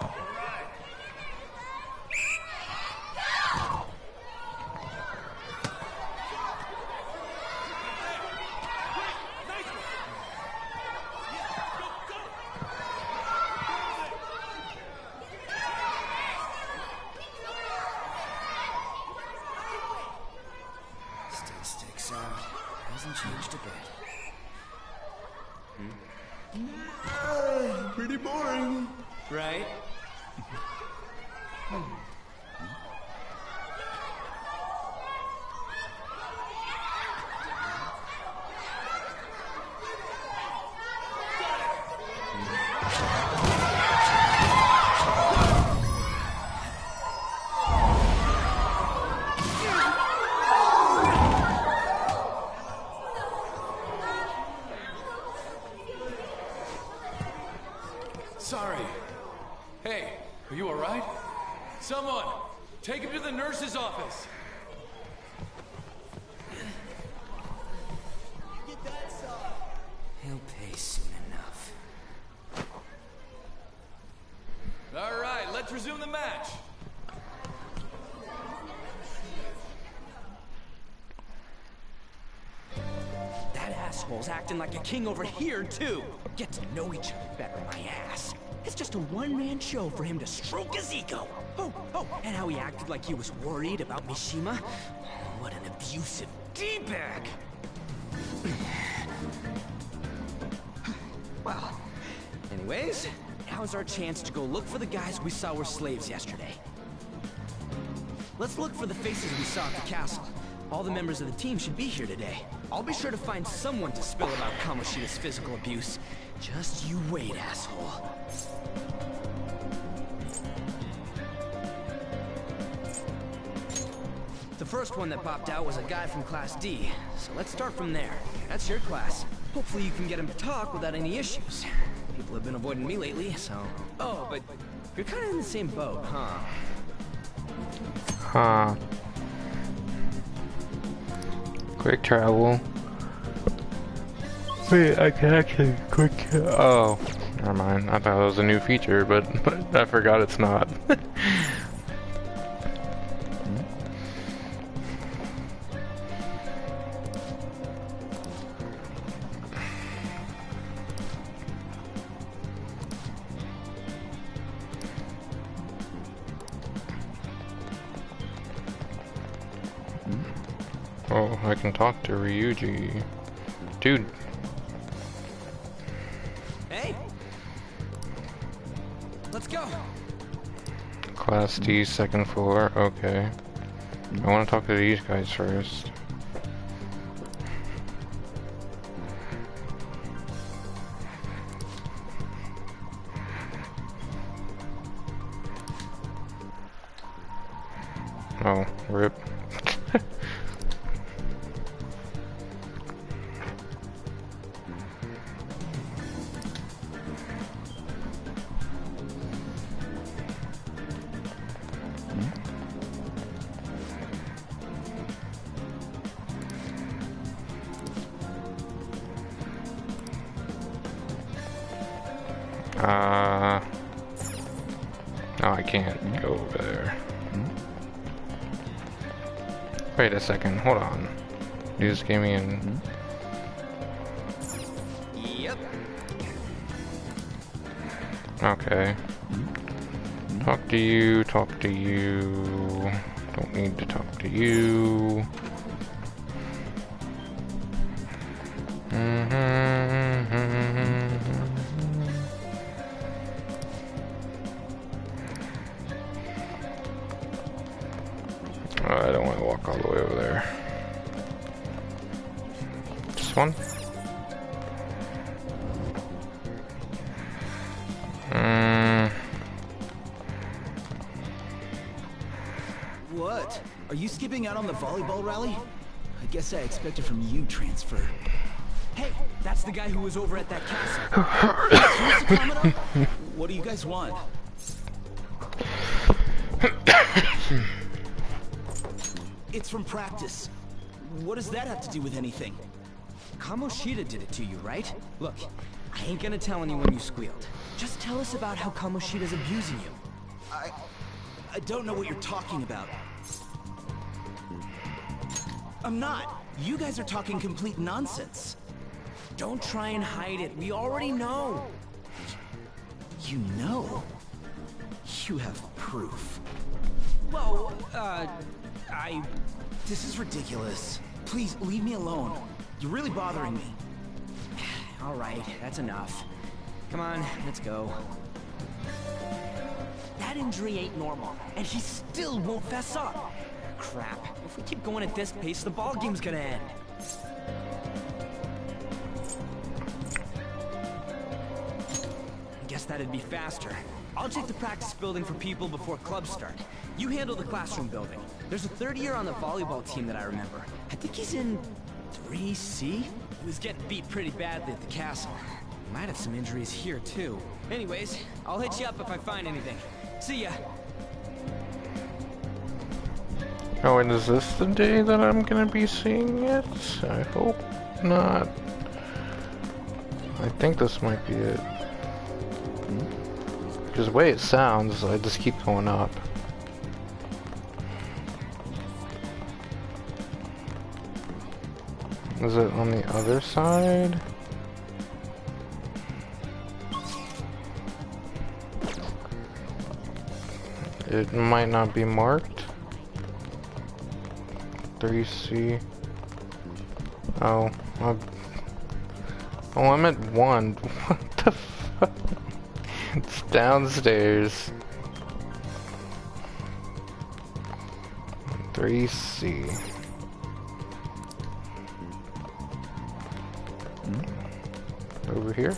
Still sticks out. Hasn't changed a bit. Pretty boring. Right? Sorry. Hey, are you alright? Someone, take him to the nurse's office. He'll pay soon enough. Alright, let's resume the match. That asshole's acting like a king over here, too. Get to know each other better, my ass. It's just a one-man show for him to stroke his ego. Oh, and how he acted like he was worried about Mishima. What an abusive D-bag. Well, anyways, now's our chance to go look for the guys we saw were slaves yesterday. Let's look for the faces we saw at the castle. All the members of the team should be here today. I'll be sure to find someone to spill about Kamoshida's physical abuse. Just you wait, asshole. The first one that popped out was a guy from Class D, so let's start from there. That's your class. Hopefully you can get him to talk without any issues. People have been avoiding me lately, so... Oh, but you're kind of in the same boat, huh? Huh. Quick travel. Wait, I can actually quick. Oh, never mind. I thought it was a new feature, but I forgot it's not. Oh, I can talk to Ryuji. Dude. Hey! Let's go! Class D, second floor. Okay. I want to talk to these guys first. Oh, rip. No, I can't go over there. Wait a second, hold on. You just gave me an... Yep. Okay. Talk to you, talk to you. Don't need to talk to you. I don't want to walk all the way over there. This one? What? Are you skipping out on the volleyball rally? I guess I expected from you transfer. Hey, that's the guy who was over at that castle. What do you guys want? It's from practice. What does that have to do with anything? Kamoshida did it to you, right? Look, I ain't gonna tell anyone you squealed. Just tell us about how Kamoshida's abusing you. I don't know what you're talking about. I'm not. You guys are talking complete nonsense. Don't try and hide it. We already know. You know? You have proof. Whoa, this is ridiculous. Please, leave me alone. You're really bothering me. All right, that's enough. Come on, let's go. That injury ain't normal, and he still won't fess up. Crap. If we keep going at this pace, the ball game's gonna end. Guess that'd be faster. I'll check the practice building for people before clubs start. You handle the classroom building. There's a third year on the volleyball team that I remember. I think he's in 3C? He was getting beat pretty badly at the castle. Might have some injuries here too. Anyways, I'll hit you up if I find anything. See ya. Oh, and is this the day that I'm gonna be seeing it? I hope not. I think this might be it. Because the way it sounds, I just keep going up. Is it on the other side? It might not be marked. 3C. Oh, I'm at 1. What the fuck? It's downstairs. 3C. Over here?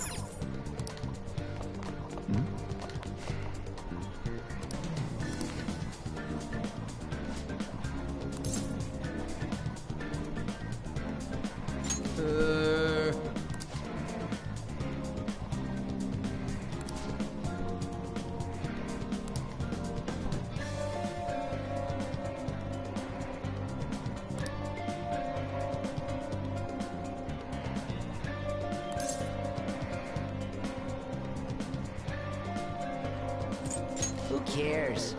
Who cares?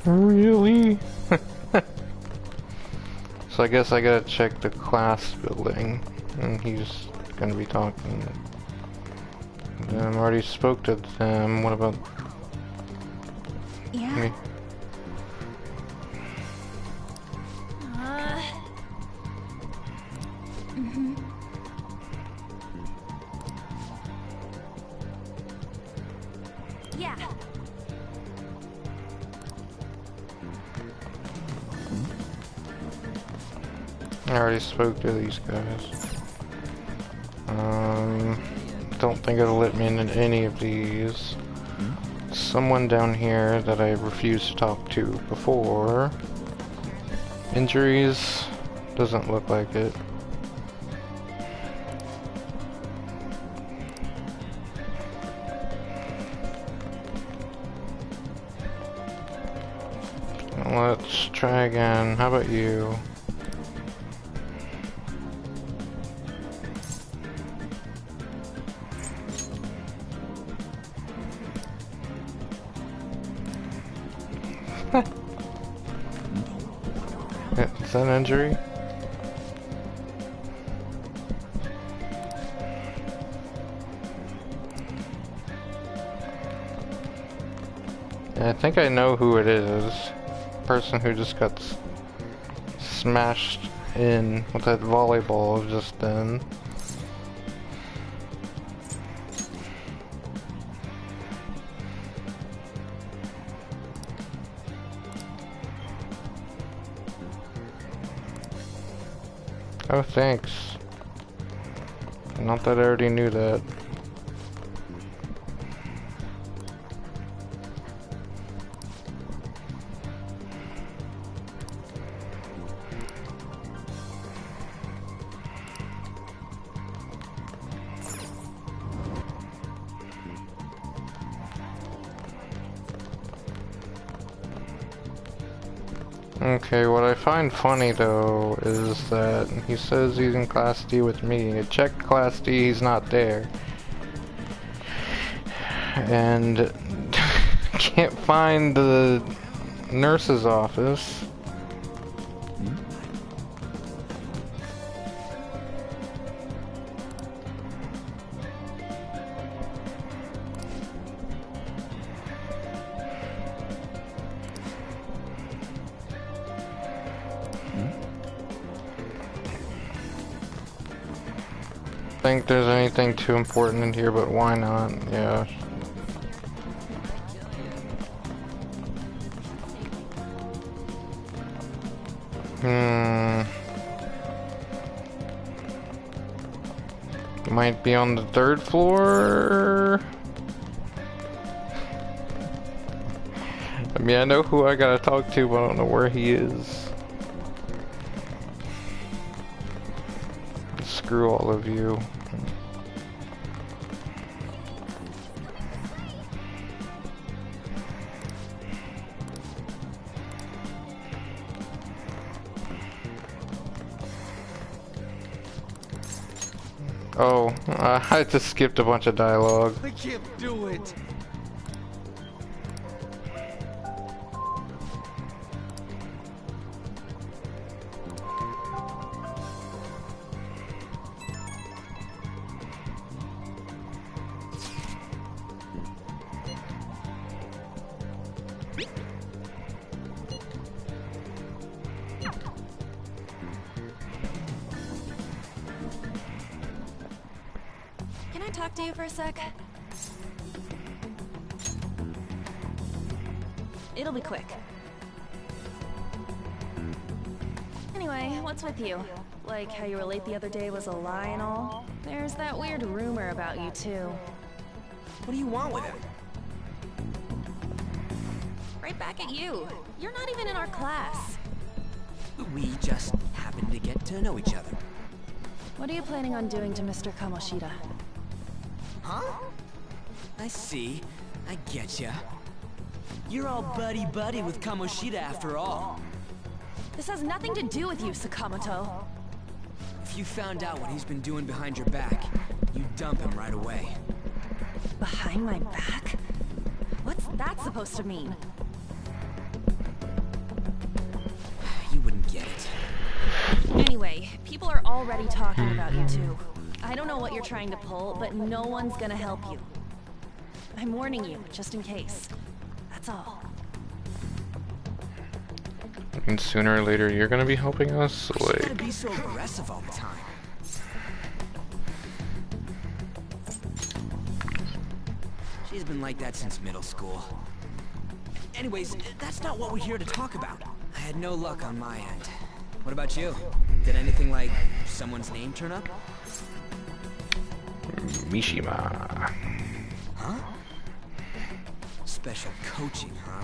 Really? So I guess I gotta check the class building, and he's gonna be talking. I already spoke to them. What about me? Yeah. I already spoke to these guys. Don't think it'll let me in any of these. Someone down here that I refused to talk to before. Injuries? Doesn't look like it. Let's try again. How about you? Is that an injury? I think I know who it is. Person who just got smashed in with that volleyball just then. Oh, thanks. Not that I already knew that. Okay, what I find funny though is that he says he's in Class D with me. I checked Class D, he's not there. And can't find the nurse's office. Think there's anything too important in here, but why not? Yeah. Might be on the 3rd floor. I mean, I know who I gotta talk to, but I don't know where he is. Screw all of you. Oh, I just skipped a bunch of dialogue. I can't do it. Can I talk to you for a sec? It'll be quick. Anyway, what's with you? Like how you were late the other day was a lie and all? There's that weird rumor about you too. What do you want with him? Right back at you. You're not even in our class. We just happen to get to know each other. What are you planning on doing to Mr. Kamoshida? Huh? I see. I getcha. You're all buddy-buddy with Kamoshida after all. This has nothing to do with you, Sakamoto. If you found out what he's been doing behind your back, you'd dump him right away. Behind my back? What's that supposed to mean? You wouldn't get it. Anyway, people are already talking about you two. I don't know what you're trying to pull, but no one's gonna help you. I'm warning you, just in case. That's all. And sooner or later you're gonna be helping us? You Like... gotta be so aggressive all the time. She's been like that since middle school. Anyways, that's not what we're here to talk about. I had no luck on my end. What about you? Did anything like someone's name turn up? Mishima. Huh? Special coaching, huh?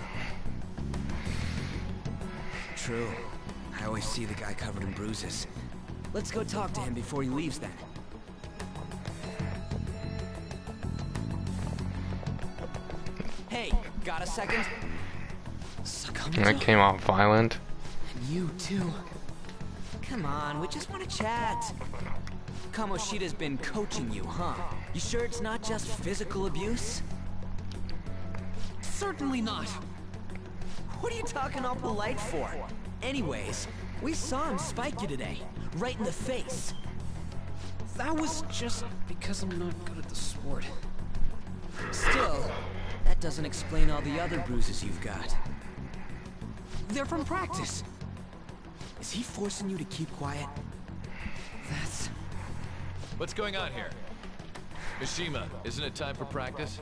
True. I always see the guy covered in bruises. Let's go talk to him before he leaves then. Hey, got a second? That came out violent. And you too. Come on, we just want to chat. Kamoshida's been coaching you, huh? You sure it's not just physical abuse? Certainly not. What are you talking all polite for? Anyways, we saw him spike you today, right in the face. That was just because I'm not good at the sport. Still, that doesn't explain all the other bruises you've got. They're from practice. Is he forcing you to keep quiet? That's... What's going on here? Mishima, isn't it time for practice?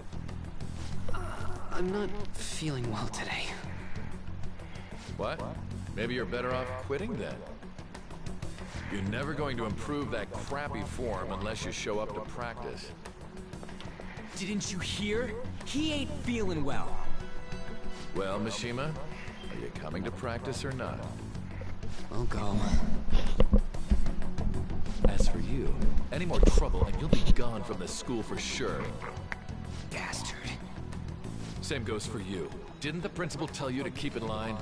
I'm not feeling well today. What? Maybe you're better off quitting then. You're never going to improve that crappy form unless you show up to practice. Didn't you hear? He ain't feeling well. Well, Mishima, are you coming to practice or not? I'll go. As for you, any more trouble and you'll be gone from this school for sure. Bastard. Same goes for you. Didn't the principal tell you to keep in line?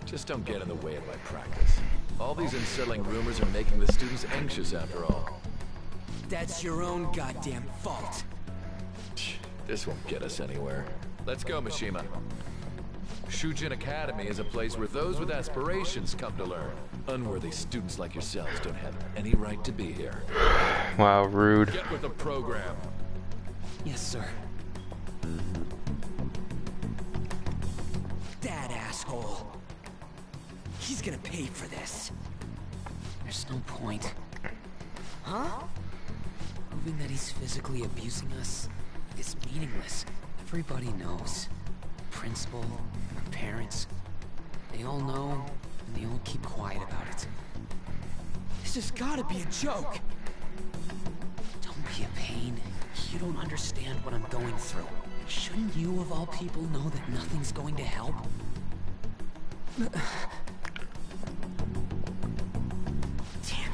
Just don't get in the way of my practice. All these unsettling rumors are making the students anxious after all. That's your own goddamn fault. This won't get us anywhere. Let's go, Mishima. Shujin Academy is a place where those with aspirations come to learn. Unworthy students like yourselves don't have any right to be here. Wow, rude. Get with the program. Yes, sir. That asshole. He's gonna pay for this. There's no point. Huh? Proving that he's physically abusing us is meaningless. Everybody knows. The principal, our parents, they all know, and they all keep quiet about it. This has gotta be a joke. Don't be a pain. You don't understand what I'm going through. Shouldn't you, of all people, know that nothing's going to help? Damn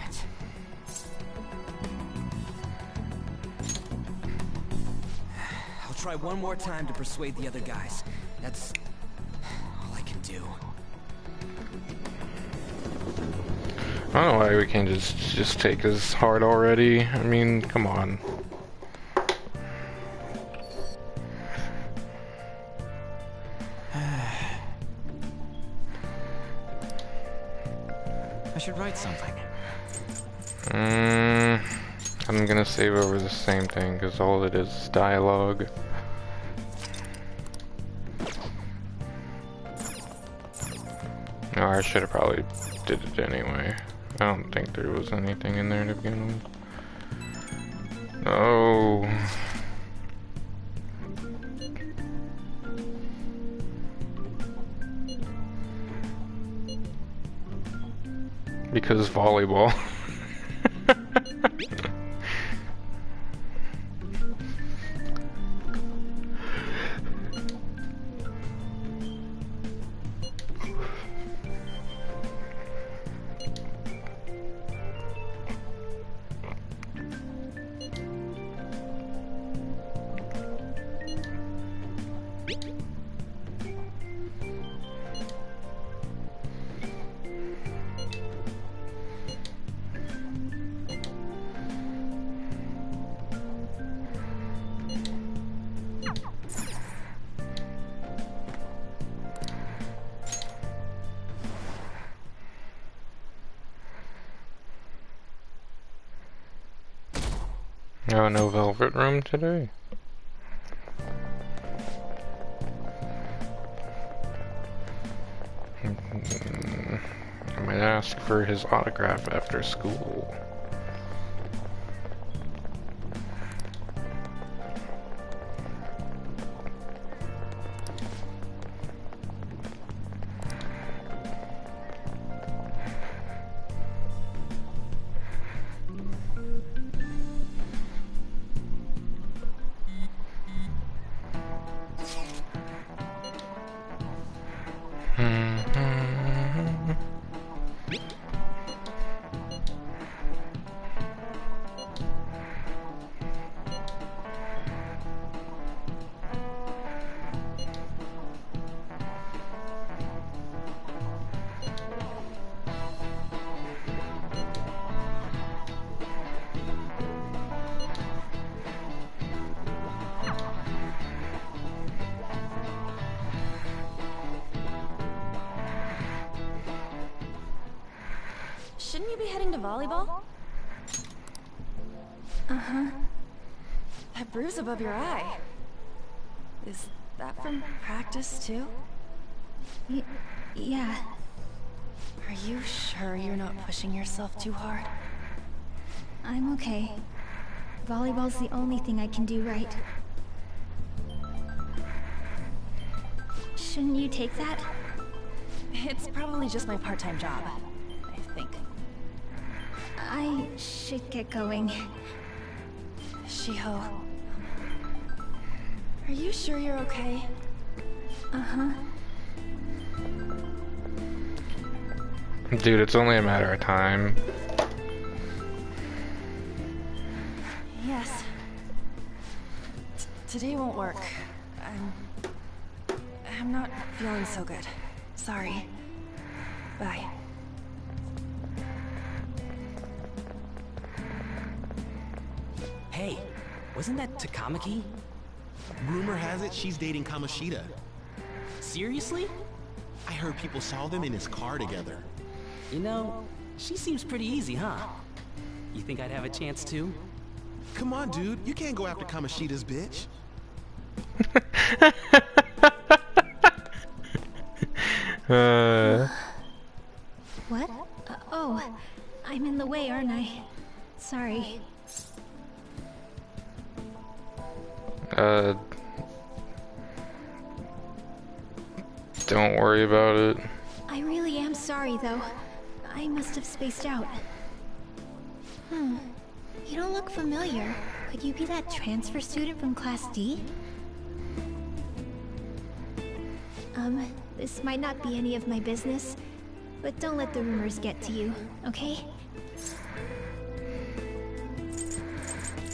it. I'll try one more time to persuade the other guys. That's all I can do. I don't know why we can't just take his heart already. I mean, come on. I should write something. I'm gonna save over the same thing because all it is dialogue. No, I should have probably did it anyway. I don't think there was anything in there to begin with. No. Because volleyball. Oh, no velvet room today. I might ask for his autograph after school. really heading to volleyball? Uh-huh. That bruise above your eye. Is that from practice, too? Yeah. Are you sure you're not pushing yourself too hard? I'm okay. Volleyball's the only thing I can do right. Shouldn't you take that? It's probably just my part-time job, I think. I should get going. Shiho. Are you sure you're okay? Uh-huh. Dude, it's only a matter of time. Yes. Today won't work. I'm not feeling so good. Sorry. Bye. Hey, wasn't that Takamaki? Rumor has it she's dating Kamoshida. Seriously? I heard people saw them in his car together. You know, she seems pretty easy, huh? You think I'd have a chance too? Come on, dude. You can't go after Kamoshida's bitch. What? Oh, I'm in the way, aren't I? Sorry. Don't worry about it. I really am sorry, though. I must have spaced out. You don't look familiar. Could you be that transfer student from Class D? This might not be any of my business, but don't let the rumors get to you, okay?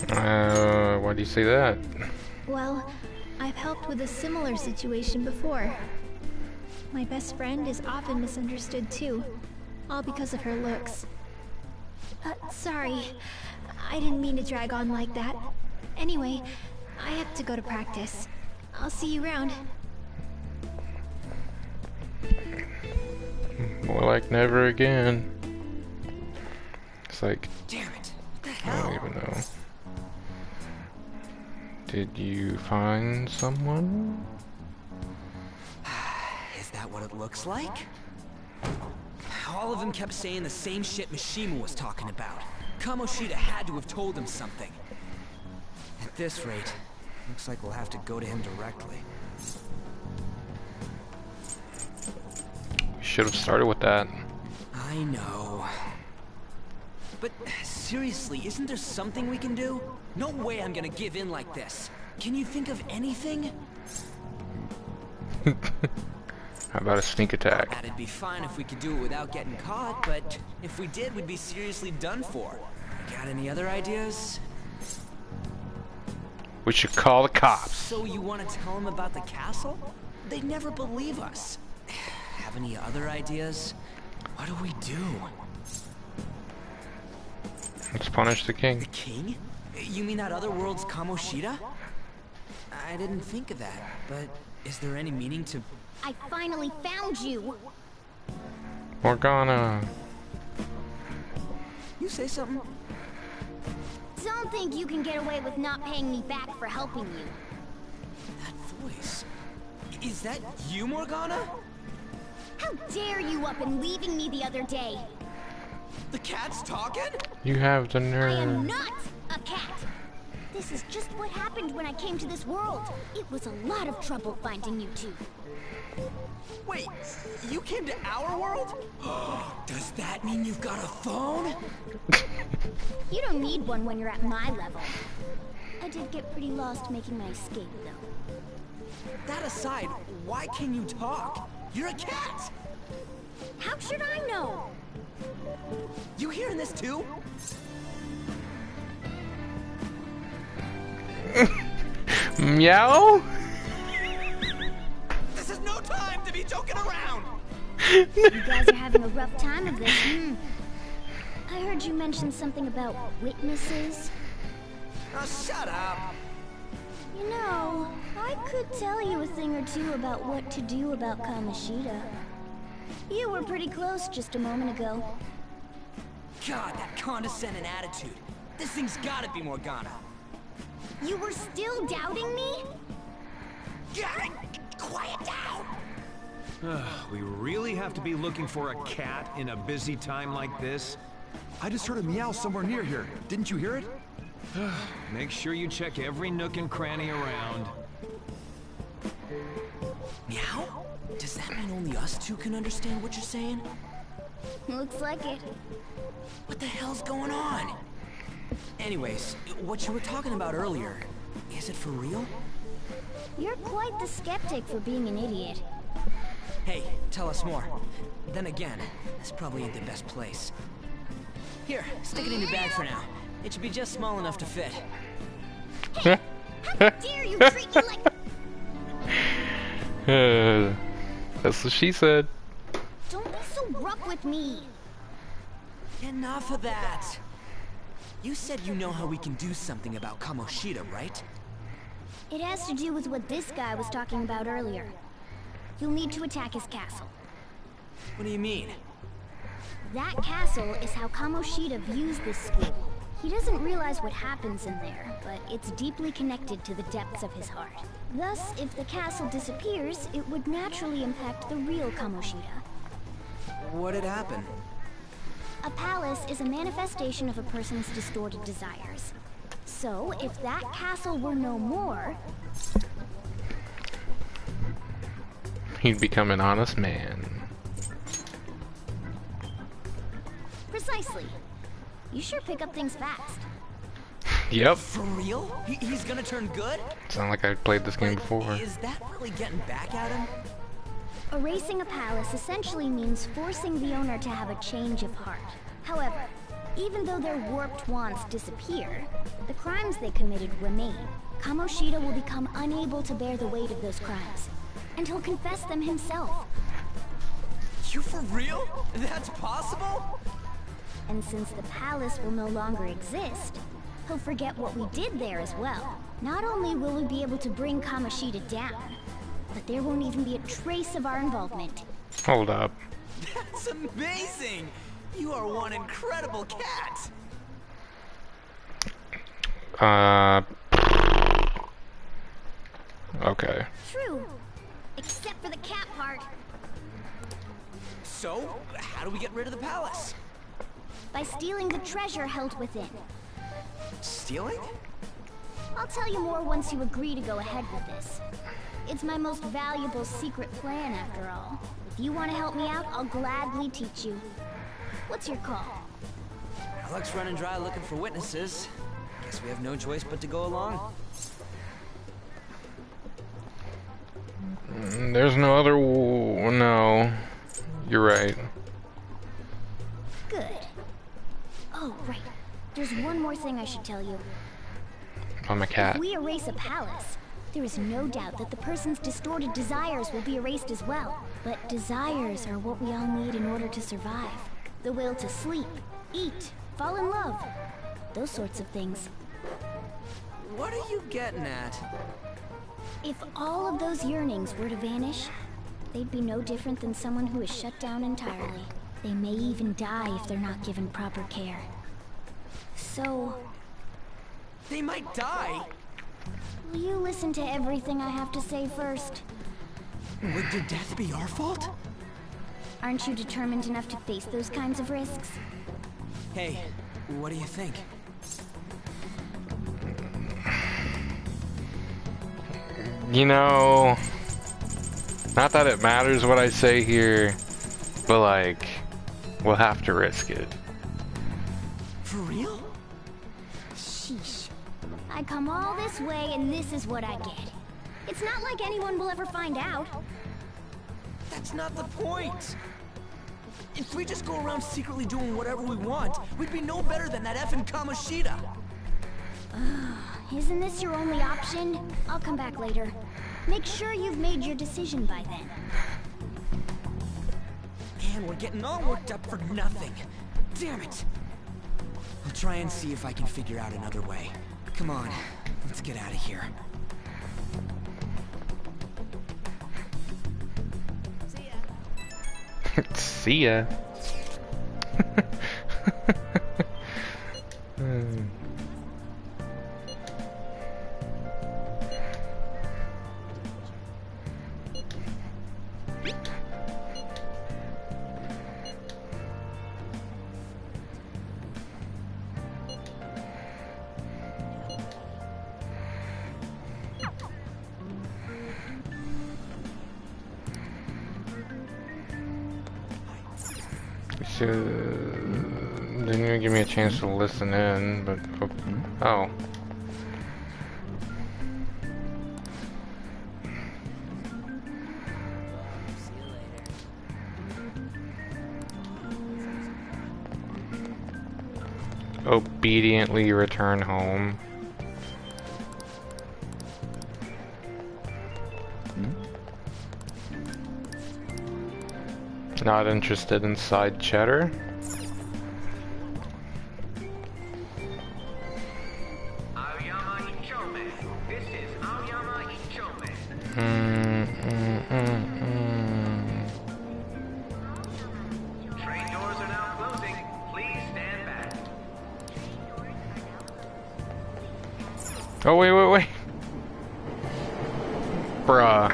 Why do you say that? Well, I've helped with a similar situation before. My best friend is often misunderstood too, all because of her looks. Sorry. I didn't mean to drag on like that. Anyway, I have to go to practice. I'll see you around. More like never again. It's like, damn it! What the I hell? don't even know. Did you find someone? Is that what it looks like? All of them kept saying the same shit Mishima was talking about. Kamoshida had to have told him something. At this rate, looks like we'll have to go to him directly. We should have started with that. I know. But seriously, isn't there something we can do? No way I'm gonna give in like this. Can you think of anything? How about a sneak attack? That'd be fine if we could do it without getting caught, but if we did, we'd be seriously done for. Got any other ideas? We should call the cops. So you want to tell them about the castle? They'd never believe us. Have any other ideas? What do we do? Let's punish the king. The king? You mean that other world's Kamoshida? I didn't think of that, but is there any meaning to... I finally found you! Morgana. You say something? Don't think you can get away with not paying me back for helping you. That voice... Is that you, Morgana? How dare you up and leaving me the other day? The cat's talking? You have the nerve. I am not a cat! This is just what happened when I came to this world. It was a lot of trouble finding you two. Wait, you came to our world? Does that mean you've got a phone? You don't need one when you're at my level. I did get pretty lost making my escape, though. That aside, why can you talk? You're a cat! How should I know? You hearing this too? Meow? This is no time to be joking around! You guys are having a rough time of this, I heard you mention something about witnesses. Oh, shut up! You know, I could tell you a thing or two about what to do about Kamoshida. You were pretty close just a moment ago. God, that condescending attitude. This thing's gotta be Morgana. You were still doubting me? Quiet down! We really have to be looking for a cat in a busy time like this? I just heard a meow somewhere near here. Didn't you hear it? Make sure you check every nook and cranny around. Meow? Does that mean only us two can understand what you're saying? Looks like it. What the hell's going on? Anyways, what you were talking about earlier, is it for real? You're quite the skeptic for being an idiot. Hey, tell us more. Then again, this probably ain't the best place. Here, stick it in your bag for now. It should be just small enough to fit. Hey, how dare you treat me like... That's what she said. Don't be so rough with me. Enough of that. You said you know how we can do something about Kamoshida, right? It has to do with what this guy was talking about earlier. You'll need to attack his castle. What do you mean? That castle is how Kamoshida views this school. He doesn't realize what happens in there, but it's deeply connected to the depths of his heart. Thus, if the castle disappears, it would naturally impact the real Kamoshida. What'd happen? A palace is a manifestation of a person's distorted desires. So, if that castle were no more... he'd become an honest man. Precisely. You sure pick up things fast. Yep. For real? He's gonna turn good? Sound like I've played this game before. Is that really getting back at him? Erasing a palace essentially means forcing the owner to have a change of heart. However, even though their warped wants disappear, the crimes they committed remain. Kamoshida will become unable to bear the weight of those crimes, and he'll confess them himself. You for real? That's possible? And since the palace will no longer exist, he'll forget what we did there as well. Not only will we be able to bring Kamoshida down, but there won't even be a trace of our involvement. Hold up. That's amazing! You are one incredible cat! Okay. True. Except for the cat part. So, how do we get rid of the palace? By stealing the treasure held within. Stealing? I'll tell you more once you agree to go ahead with this. It's my most valuable secret plan, after all. If you want to help me out, I'll gladly teach you. What's your call? Our luck's running dry looking for witnesses. Guess we have no choice but to go along. There's no other no. You're right. Good. Oh, right. There's one more thing I should tell you. I'm a cat. If we erase a palace, there is no doubt that the person's distorted desires will be erased as well. But desires are what we all need in order to survive. The will to sleep, eat, fall in love. Those sorts of things. What are you getting at? If all of those yearnings were to vanish, they'd be no different than someone who is shut down entirely. They may even die if they're not given proper care. So... They might die? Will you listen to everything I have to say first? Would their death be our fault? Aren't you determined enough to face those kinds of risks? Hey, what do you think? You know, not that it matters what I say here, but like, we'll have to risk it. For real? Sheesh. I come all this way and this is what I get. It's not like anyone will ever find out. That's not the point! If we just go around secretly doing whatever we want, we'd be no better than that effing Kamoshida! Isn't this your only option? I'll come back later. Make sure you've made your decision by then. Man, we're getting all worked up for nothing. Damn it! I'll try and see if I can figure out another way. Come on, let's get out of here. See ya. Didn't even give me a chance to listen in, but oh. Obediently return home. Not interested in side cheddar. Train doors are now closing. Please stand back. Oh, wait. Bruh.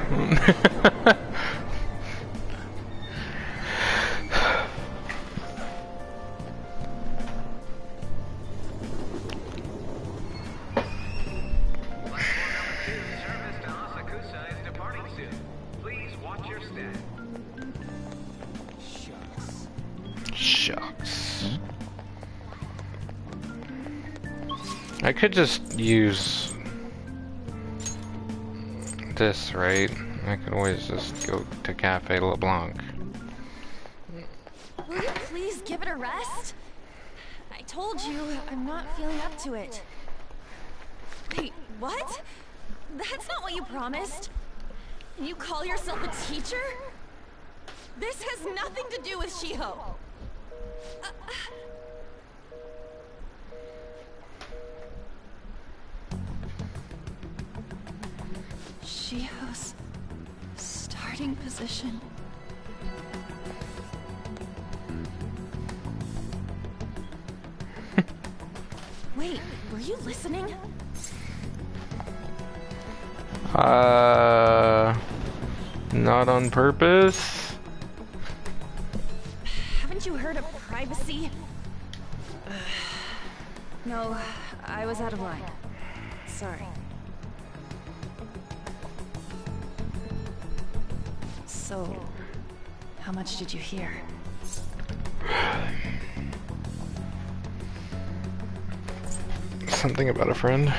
Shucks. I could just use this, right? I could always just go to Cafe LeBlanc. Will you please give it a rest? I told you, I'm not feeling up to it. Wait, what? That's not what you promised. And you call yourself a teacher? This has nothing to do with Shiho. Shiho's starting position. Wait, were you listening? Not on purpose. Haven't you heard of privacy? No, I was out of line. Sorry. So, how much did you hear? Something about a friend.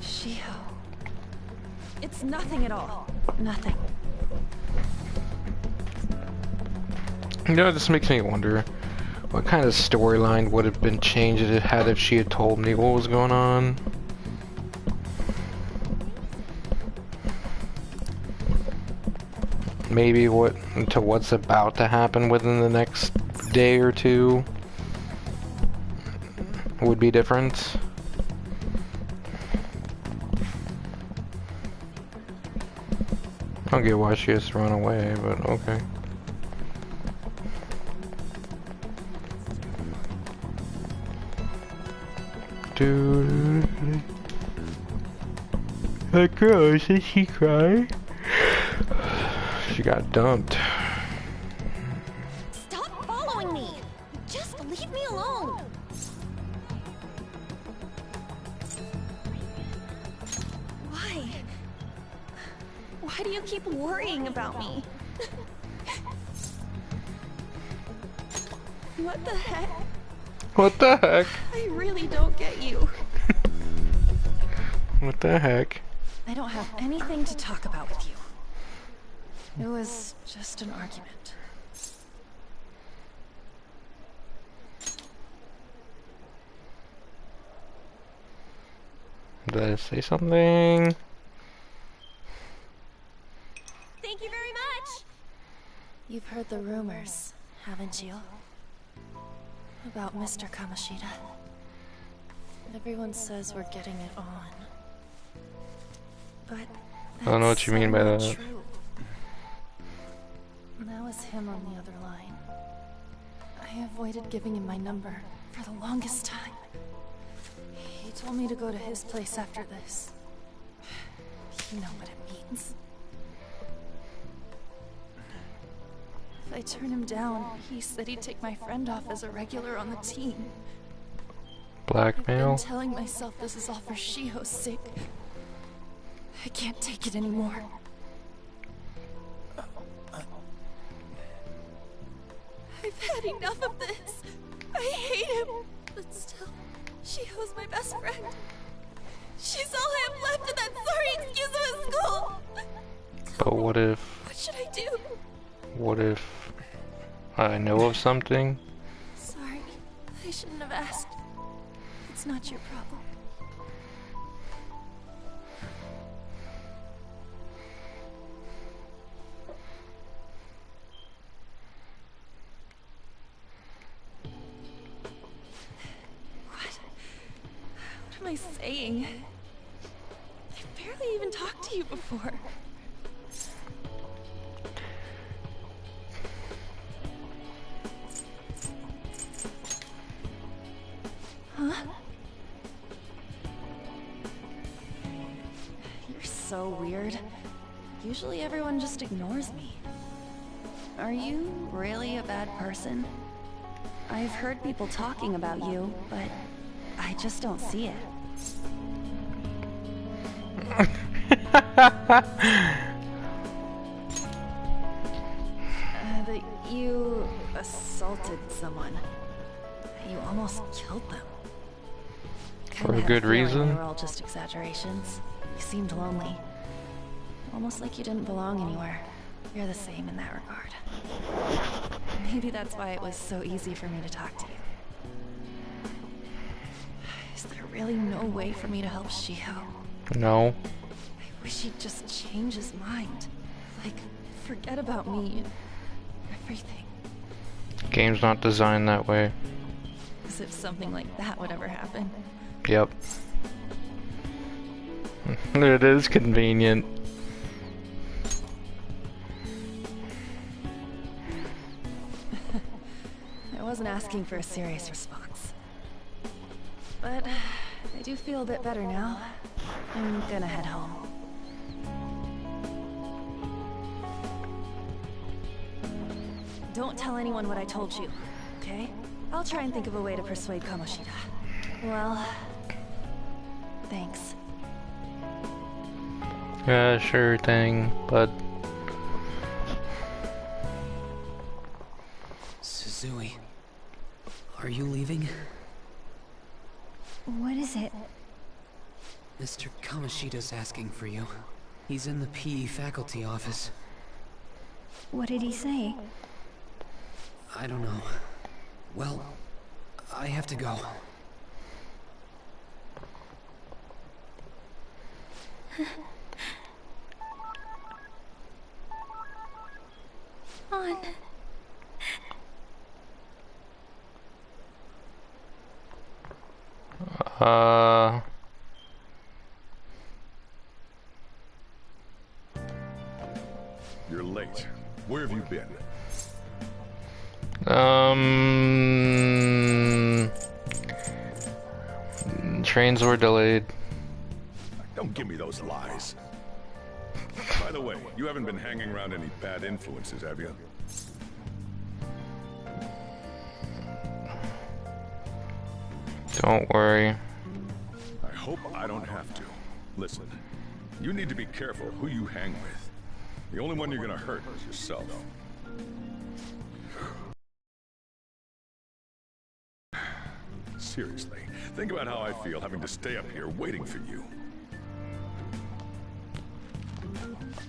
Shiho. It's nothing at all. Nothing. You know, this makes me wonder what kind of storyline would have been changed if she had told me what was going on. Maybe what's about to happen within the next day or two would be different. I don't get why she has to run away, but okay. Dude, that girl, did she cry? She got dumped. Stop following me! Just leave me alone! Why? Why do you keep worrying about me? What the heck? What the heck? I really don't get you. What the heck? I don't have anything to talk about with you. It was just an argument. Did I say something? Thank you very much! You've heard the rumors, haven't you? About Mr. Kamoshida. Everyone says we're getting it on. But I don't know what you mean by that. true. That was him on the other line. I avoided giving him my number for the longest time. He told me to go to his place after this. You know what it means. If I turn him down, he said he'd take my friend off as a regular on the team. Blackmail? I've been telling myself this is all for Shiho's sake. I can't take it anymore. I've had enough of this. I hate him. But still, Shiho's my best friend. She's all I have left in that sorry excuse of a school. But what if... What should I do? What if... I know of something? Sorry, I shouldn't have asked. It's not your problem. What am I saying? I've barely even talked to you before. Huh? You're so weird. Usually everyone just ignores me. Are you really a bad person? I've heard people talking about you, but I just don't see it. That you assaulted someone. You almost killed them. For a good reason? They were all just exaggerations. You seemed lonely. Almost like you didn't belong anywhere. You're the same in that regard. Maybe that's why it was so easy for me to talk to you. Is there really no way for me to help Shiho? No. I wish he'd just change his mind. Like, forget about me and everything. Game's not designed that way. As if something like that would ever happen. Yep. It is convenient. I wasn't asking for a serious response. But I do feel a bit better now. I'm gonna head home. Don't tell anyone what I told you, okay? I'll try and think of a way to persuade Kamoshida. Well, thanks. Yeah, sure thing, but... Suzui, are you leaving? What is it? Mr. Kamoshida's asking for you. He's in the PE faculty office. What did he say? I don't know. Well, I have to go. On. You're late. Where have you been? Trains were delayed. Don't give me those lies. By the way, you haven't been hanging around any bad influences, have you? Don't worry. I hope I don't have to. Listen, you need to be careful who you hang with. The only one you're gonna hurt is yourself. Seriously, think about how I feel having to stay up here waiting for you.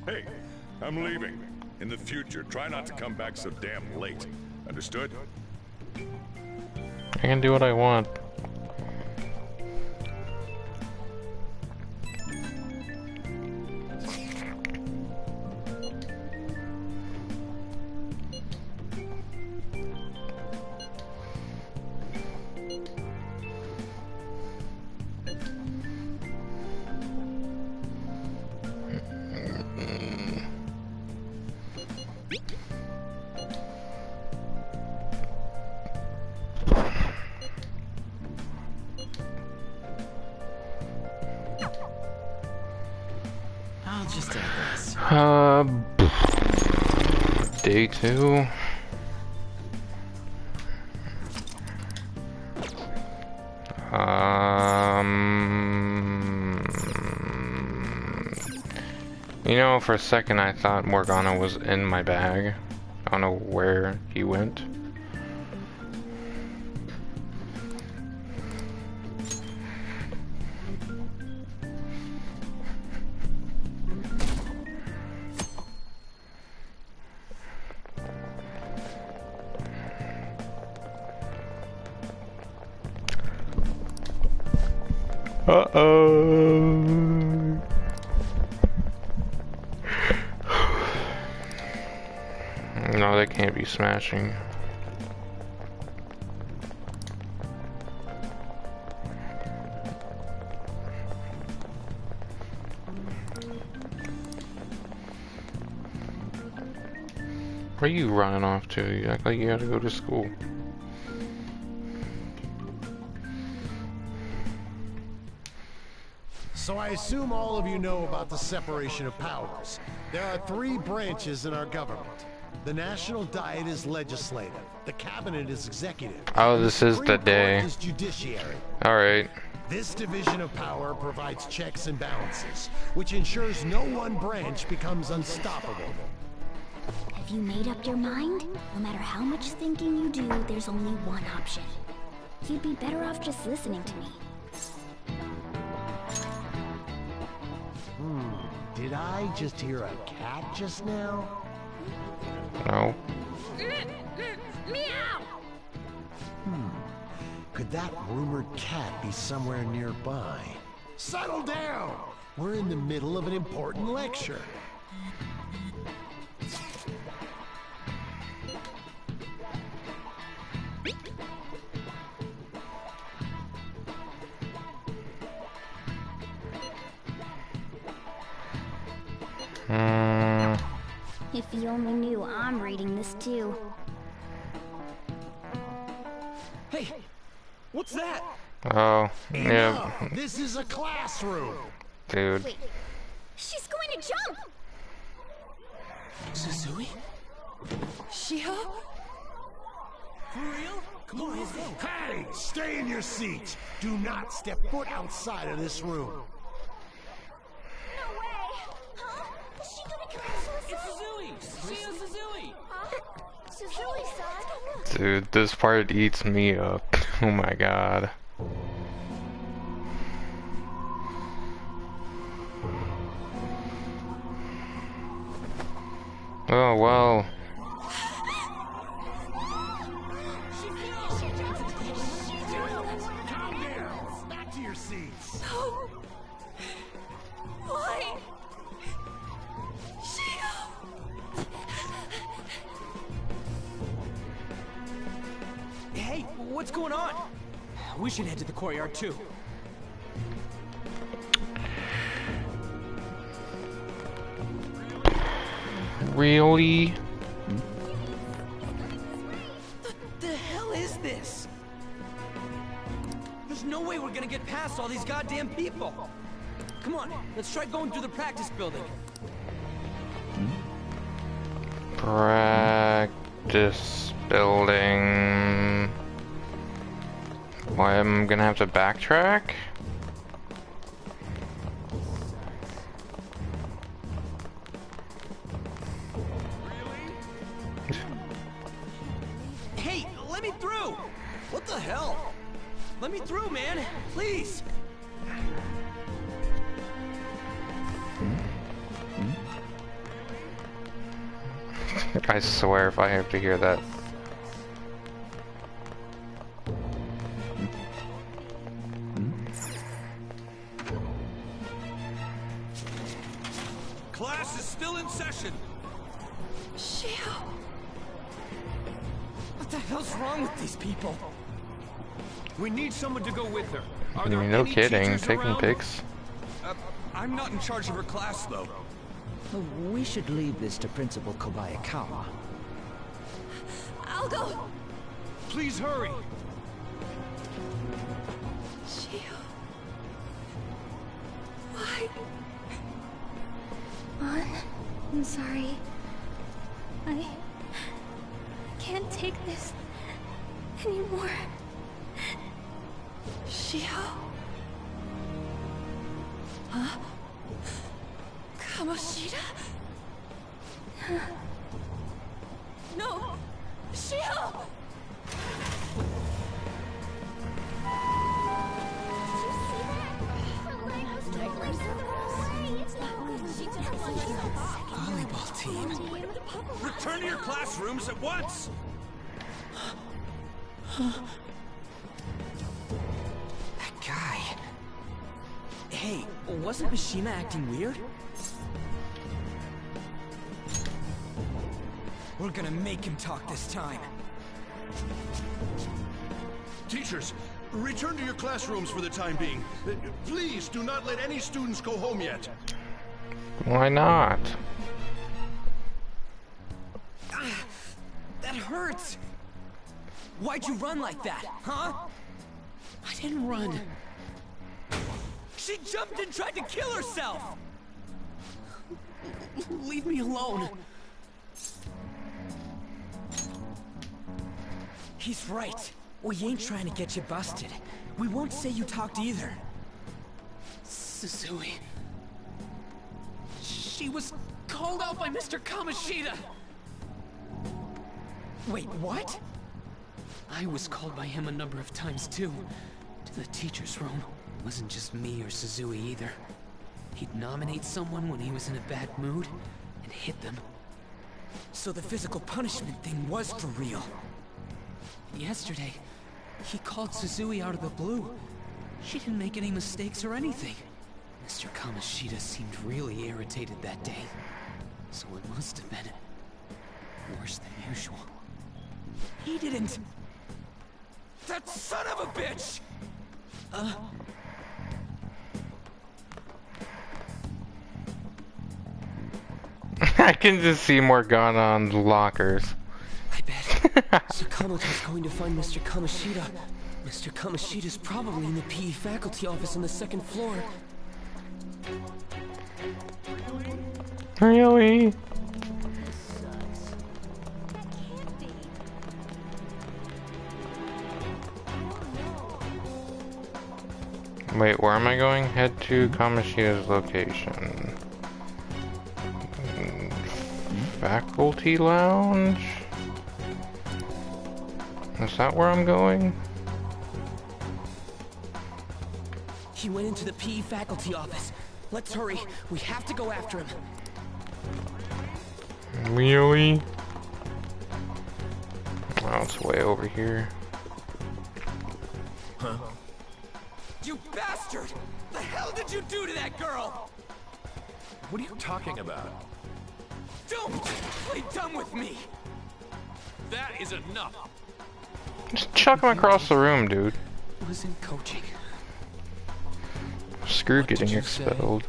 Hey, I'm leaving. In the future, try not to come back so damn late. Understood? I can do what I want. just digress. Day 2. You know, for a second I thought Morgana was in my bag. I don't know where he went. Uh-oh. No, they can't be smashing. Where are you running off to? You act like you gotta go to school. So I assume all of you know about the separation of powers. There are 3 branches in our government. The National Diet is legislative. The Cabinet is executive. Oh, this is the Supreme day. Court is judiciary. Alright. This division of power provides checks and balances, which ensures no one branch becomes unstoppable. Have you made up your mind? No matter how much thinking you do, there's only one option. You'd be better off just listening to me. Did I just hear a cat just now? No. Meow! Could that rumored cat be somewhere nearby? Settle down! We're in the middle of an important lecture. If you only knew I'm reading this too. Hey, what's that? Oh, yeah. Enough. This is a classroom. Dude. Wait, she's going to jump! Suzui? Shio? For real? Come on, let's go. Hey, stay in your seats. Do not step foot outside of this room. No way! Huh? Is she gonna commit suicide? It's Suzui! Shio Suzui! Suzui-san? Dude, this part eats me up. Oh my god. Oh well. Calm down. Back to your seats. Why? Shio! Hey, what's going on? We should head to the courtyard too. Really? The hell is this? There's no way we're gonna get past all these goddamn people. Come on, let's try going through the practice building. Practice building. Why am I gonna have to backtrack? Hey, let me through! What the hell? Let me through, man! Please! I swear if I have to hear that. Class is still in session. Shio! What the hell's wrong with these people? We need someone to go with her. Are there No any kidding, teachers taking around? pics. I'm not in charge of her class, though. We should leave this to Principal Kobayakawa. I'll go! Please hurry. Shio... Why? I'm sorry. I can't take this anymore. Shio? Huh? Kamoshida? No! Shio! Volleyball team. Return to your classrooms at once! That guy. Hey, wasn't Mishima acting weird? We're gonna make him talk this time. Teachers, return to your classrooms for the time being. Please do not let any students go home yet. Why not? That hurts! Why'd you run like that, huh? I didn't run. She jumped and tried to kill herself! Leave me alone. He's right. We ain't trying to get you busted. We won't say you talked either. Suzui. She was called out by Mr. Kamoshida! Wait, what? I was called by him a number of times too. To the teacher's room. It wasn't just me or Suzui either. He'd nominate someone when he was in a bad mood and hit them. So the physical punishment thing was for real. Yesterday, he called Suzui out of the blue. She didn't make any mistakes or anything. Mr. Kamoshida seemed really irritated that day. So it must have been worse than usual. He didn't... That son of a bitch! I can just see Morgana lockers. I bet. Sakamoto's going to find Mr. Kamoshida. Mr. Kamoshida's probably in the PE faculty office on the second floor. Really? Wait, where am I going? Head to Kamoshida's location. Faculty lounge? Is that where I'm going? He went into the PE faculty office. Let's hurry. We have to go after him. Really? Oh, it's way over here. Huh? You bastard! The hell did you do to that girl? What are you talking about? Don't play dumb with me! That is enough! Just chuck him across the room, dude. Wasn't coaching. Screw getting expelled.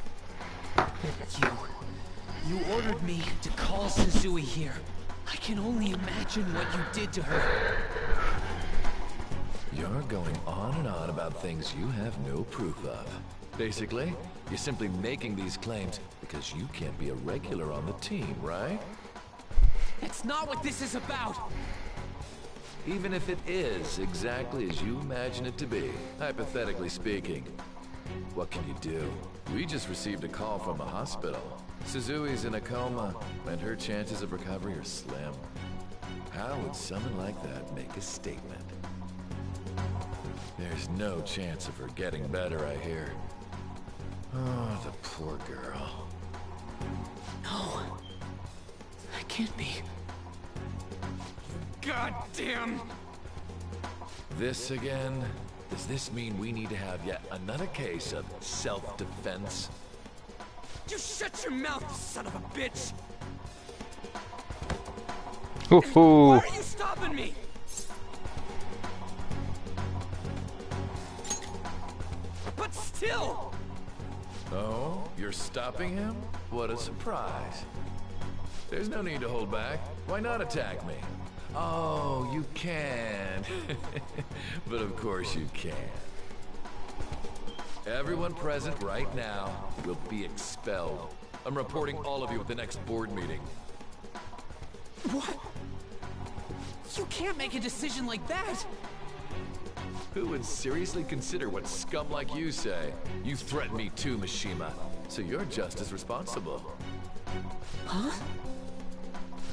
You ordered me to call Suzui here. I can only imagine what you did to her. You're going on and on about things you have no proof of. Basically, you're simply making these claims because you can't be a regular on the team, right? That's not what this is about! Even if it is exactly as you imagine it to be, hypothetically speaking, what can you do? We just received a call from the hospital. Suzui's in a coma, and her chances of recovery are slim. How would someone like that make a statement? There's no chance of her getting better, I hear. Oh, the poor girl. No. That can't be. God damn! This again? Does this mean we need to have yet another case of self-defense? You shut your mouth, you son of a bitch! Why are you stopping me? But still! Oh, you're stopping him? What a surprise. There's no need to hold back. Why not attack me? Oh, you can. But of course you can. Everyone present right now will be expelled. I'm reporting all of you at the next board meeting. What? You can't make a decision like that! Who would seriously consider what scum like you say? You threatened me too, Mishima, so you're just as responsible. Huh?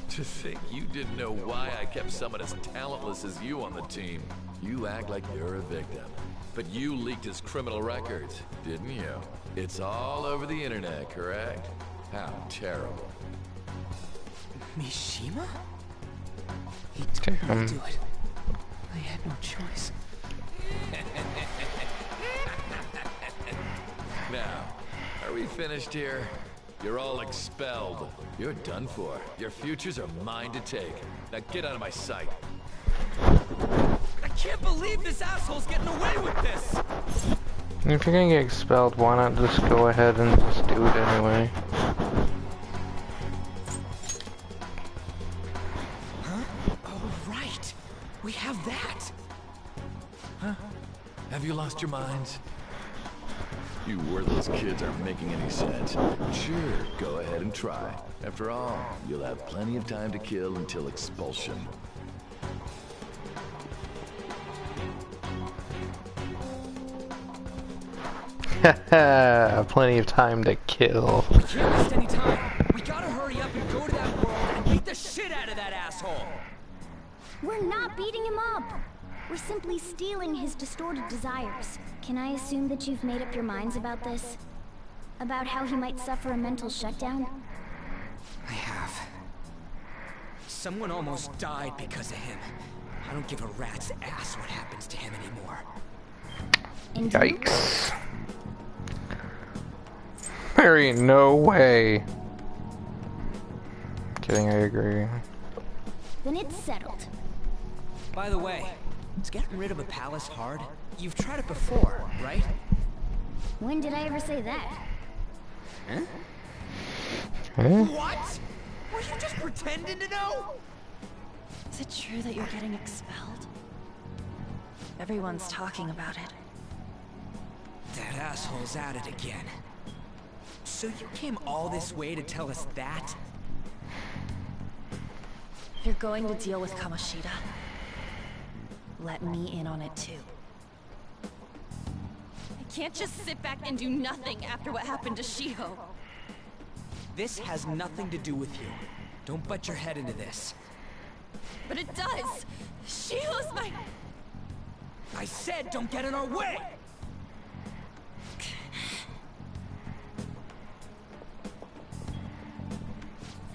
To think you didn't know why I kept someone as talentless as you on the team. You act like you're a victim. But you leaked his criminal records, didn't you? It's all over the internet, correct? How terrible. Mishima? He told me to do it. I had no choice. Now, are we finished here? You're all expelled. You're done for. Your futures are mine to take. Now get out of my sight. I can't believe this asshole's getting away with this! If you're gonna get expelled, why not just go ahead and just do it anyway? Huh? Oh, right. We have that. Huh? Have you lost your minds? You worthless kids aren't making any sense. Sure, go ahead and try. After all, you'll have plenty of time to kill until expulsion. Haha, plenty of time to kill. We can't waste any time. We gotta hurry up and go to that world and beat the shit out of that asshole. We're not beating him up. We're simply stealing his distorted desires. Can I assume that you've made up your minds about this? About how he might suffer a mental shutdown? I have. Someone almost died because of him. I don't give a rat's ass what happens to him anymore. Yikes. There ain't no way. Kidding, I agree. Then it's settled. By the way, is getting rid of a palace hard? You've tried it before, right? When did I ever say that? Huh? Huh? What? Were you just pretending to know? Is it true that you're getting expelled? Everyone's talking about it. That asshole's at it again. So you came all this way to tell us that? You're going to deal with Kamoshida. Let me in on it too. I can't just sit back and do nothing after what happened to Shiho. This has nothing to do with you. Don't butt your head into this. But it does! Shiho's my... I said don't get in our way!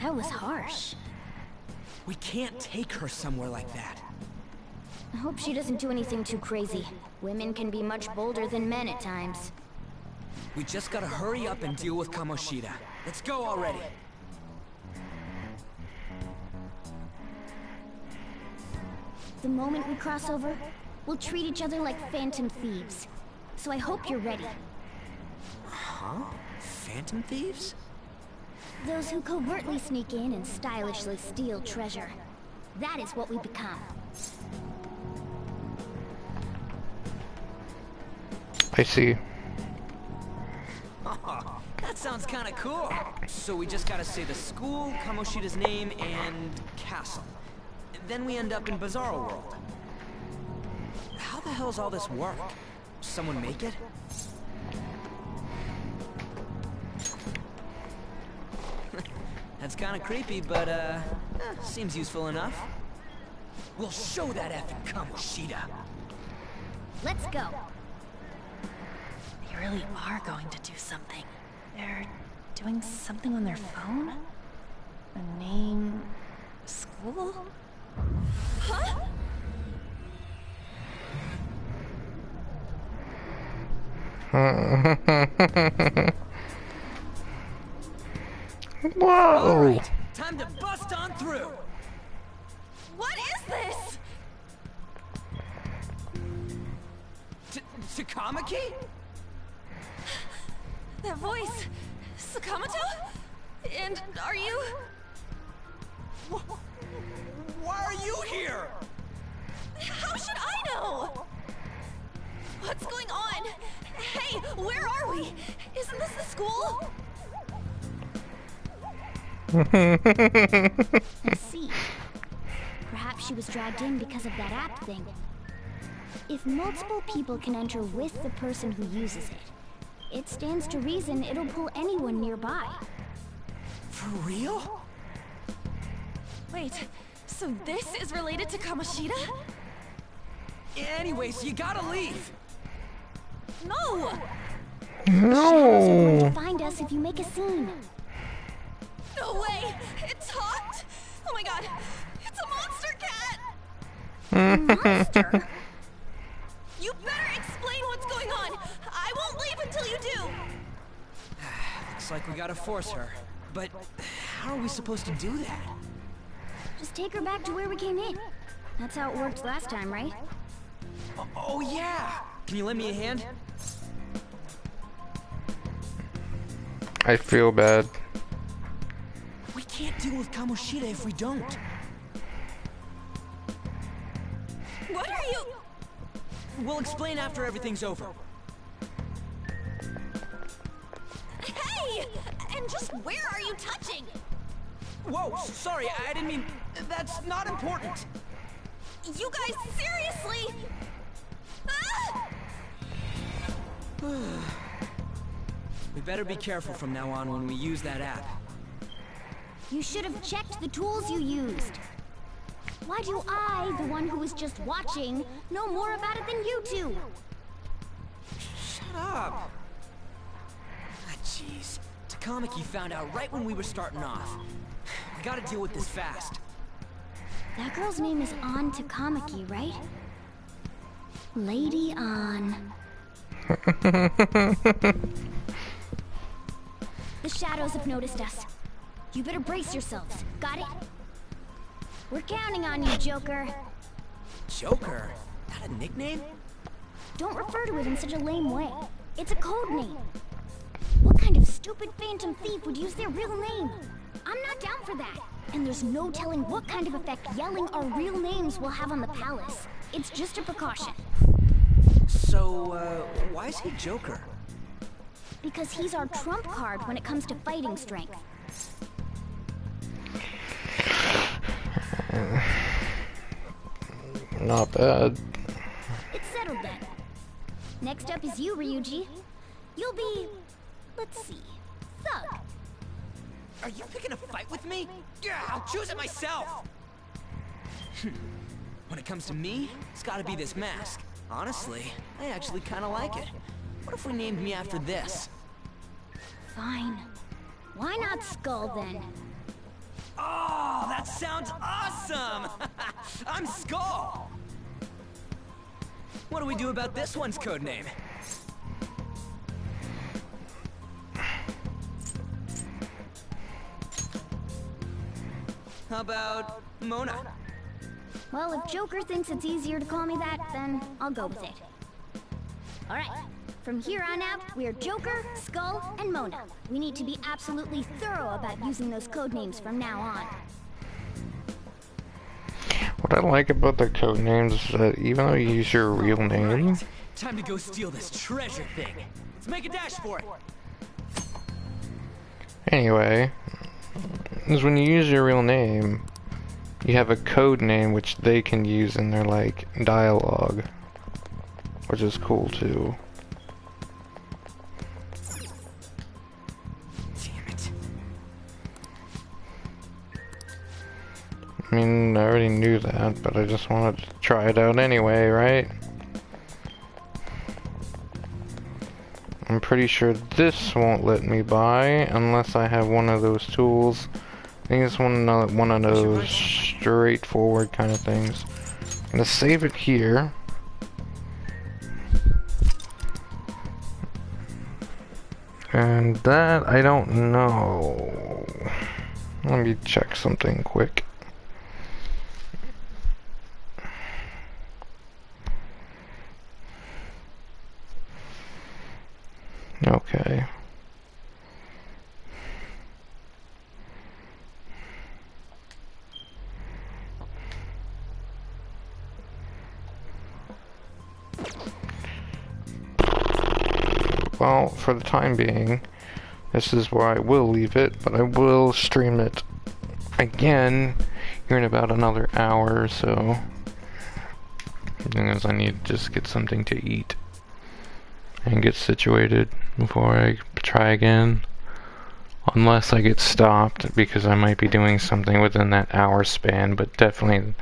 That was harsh. We can't take her somewhere like that. I hope she doesn't do anything too crazy. Women can be much bolder than men at times. We just gotta hurry up and deal with Kamoshida. Let's go already. The moment we cross over, we'll treat each other like phantom thieves. So I hope you're ready. Huh? Phantom thieves? Those who covertly sneak in and stylishly steal treasure. That is what we become. I see. That sounds kinda cool. So we just gotta say the school, Kamoshida's name, and castle. Then we end up in Bizarro World. How the hell's all this work? Someone make it? That's kinda creepy, but seems useful enough. We'll show that effing Kamoshida. Let's go. They really are going to do something. They're doing something on their phone? A name... school? Huh? Whoa! Right, time to bust on through. What is this? Takamaki? That voice... Sakamoto? And are you... Why are you here? How should I know? What's going on? Hey, where are we? Isn't this the school? I see. Perhaps she was dragged in because of that app thing. If multiple people can enter with the person who uses it, it stands to reason it'll pull anyone nearby. For real? Wait, so this is related to Kamoshida? Anyways, you gotta leave. No! Shadows are going to No. find us if you make a scene. No way! It talked! Oh my god! It's a monster cat! Monster? You better explain what's going on! I won't leave until you do! Looks like we gotta force her. But how are we supposed to do that? Just take her back to where we came in. That's how it worked last time, right? Oh yeah! Can you lend me a hand? I feel bad. We can't deal with Kamoshida if we don't. What are you... We'll explain after everything's over. Hey! And just where are you touching? Whoa, sorry, I didn't mean... That's not important. You guys, seriously? Ah! We better be careful from now on when we use that app. You should have checked the tools you used. Why do I, the one who was just watching, know more about it than you two? Shut up! Ah, jeez. Takamaki found out right when we were starting off. We gotta deal with this fast. That girl's name is An Takamaki, right? Lady An. The shadows have noticed us. You better brace yourselves. Got it? We're counting on you, Joker. Joker? That a nickname? Don't refer to it in such a lame way. It's a code name. What kind of stupid phantom thief would use their real name? I'm not down for that. And there's no telling what kind of effect yelling our real names will have on the palace. It's just a precaution. So, why is he Joker? Because he's our trump card when it comes to fighting strength. Not bad. It's settled then. Next up is you, Ryuji. You'll be... let's see... Thug. Are you picking a fight with me? Yeah, I'll choose it myself! When it comes to me, it's gotta be this mask. Honestly, I actually kinda like it. What if we named me after this? Fine. Why not Skull then? Oh, that sounds awesome! I'm Skull! What do we do about this one's codename? How about Mona? Well, if Joker thinks it's easier to call me that, then I'll go with it. Alright, from here on out, we're Joker, Skull, and Mona. We need to be absolutely thorough about using those codenames from now on. What I like about the code names is that even though you use your real name, Right. Time to go steal this treasure thing. Let's make a dash for it. anyway, is when you use your real name, you have a code name which they can use in their, like, dialogue, which is cool too. Damn it. I mean, I already knew that, but I just wanted to try it out anyway, right? I'm pretty sure this won't let me buy unless I have one of those tools. I think it's one of those straightforward kind of things. I'm gonna save it here. And that, I don't know. Let me check something quick. Okay. Well, for the time being, this is where I will leave it, but I will stream it again here in about another hour or so. Because I need to just get something to eat and get situated before I try again. Unless I get stopped, because I might be doing something within that hour span, but definitely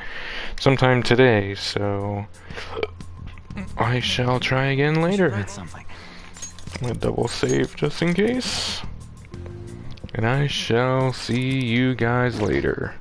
sometime today, so I shall try again later. A double save just in case. And I shall see you guys later.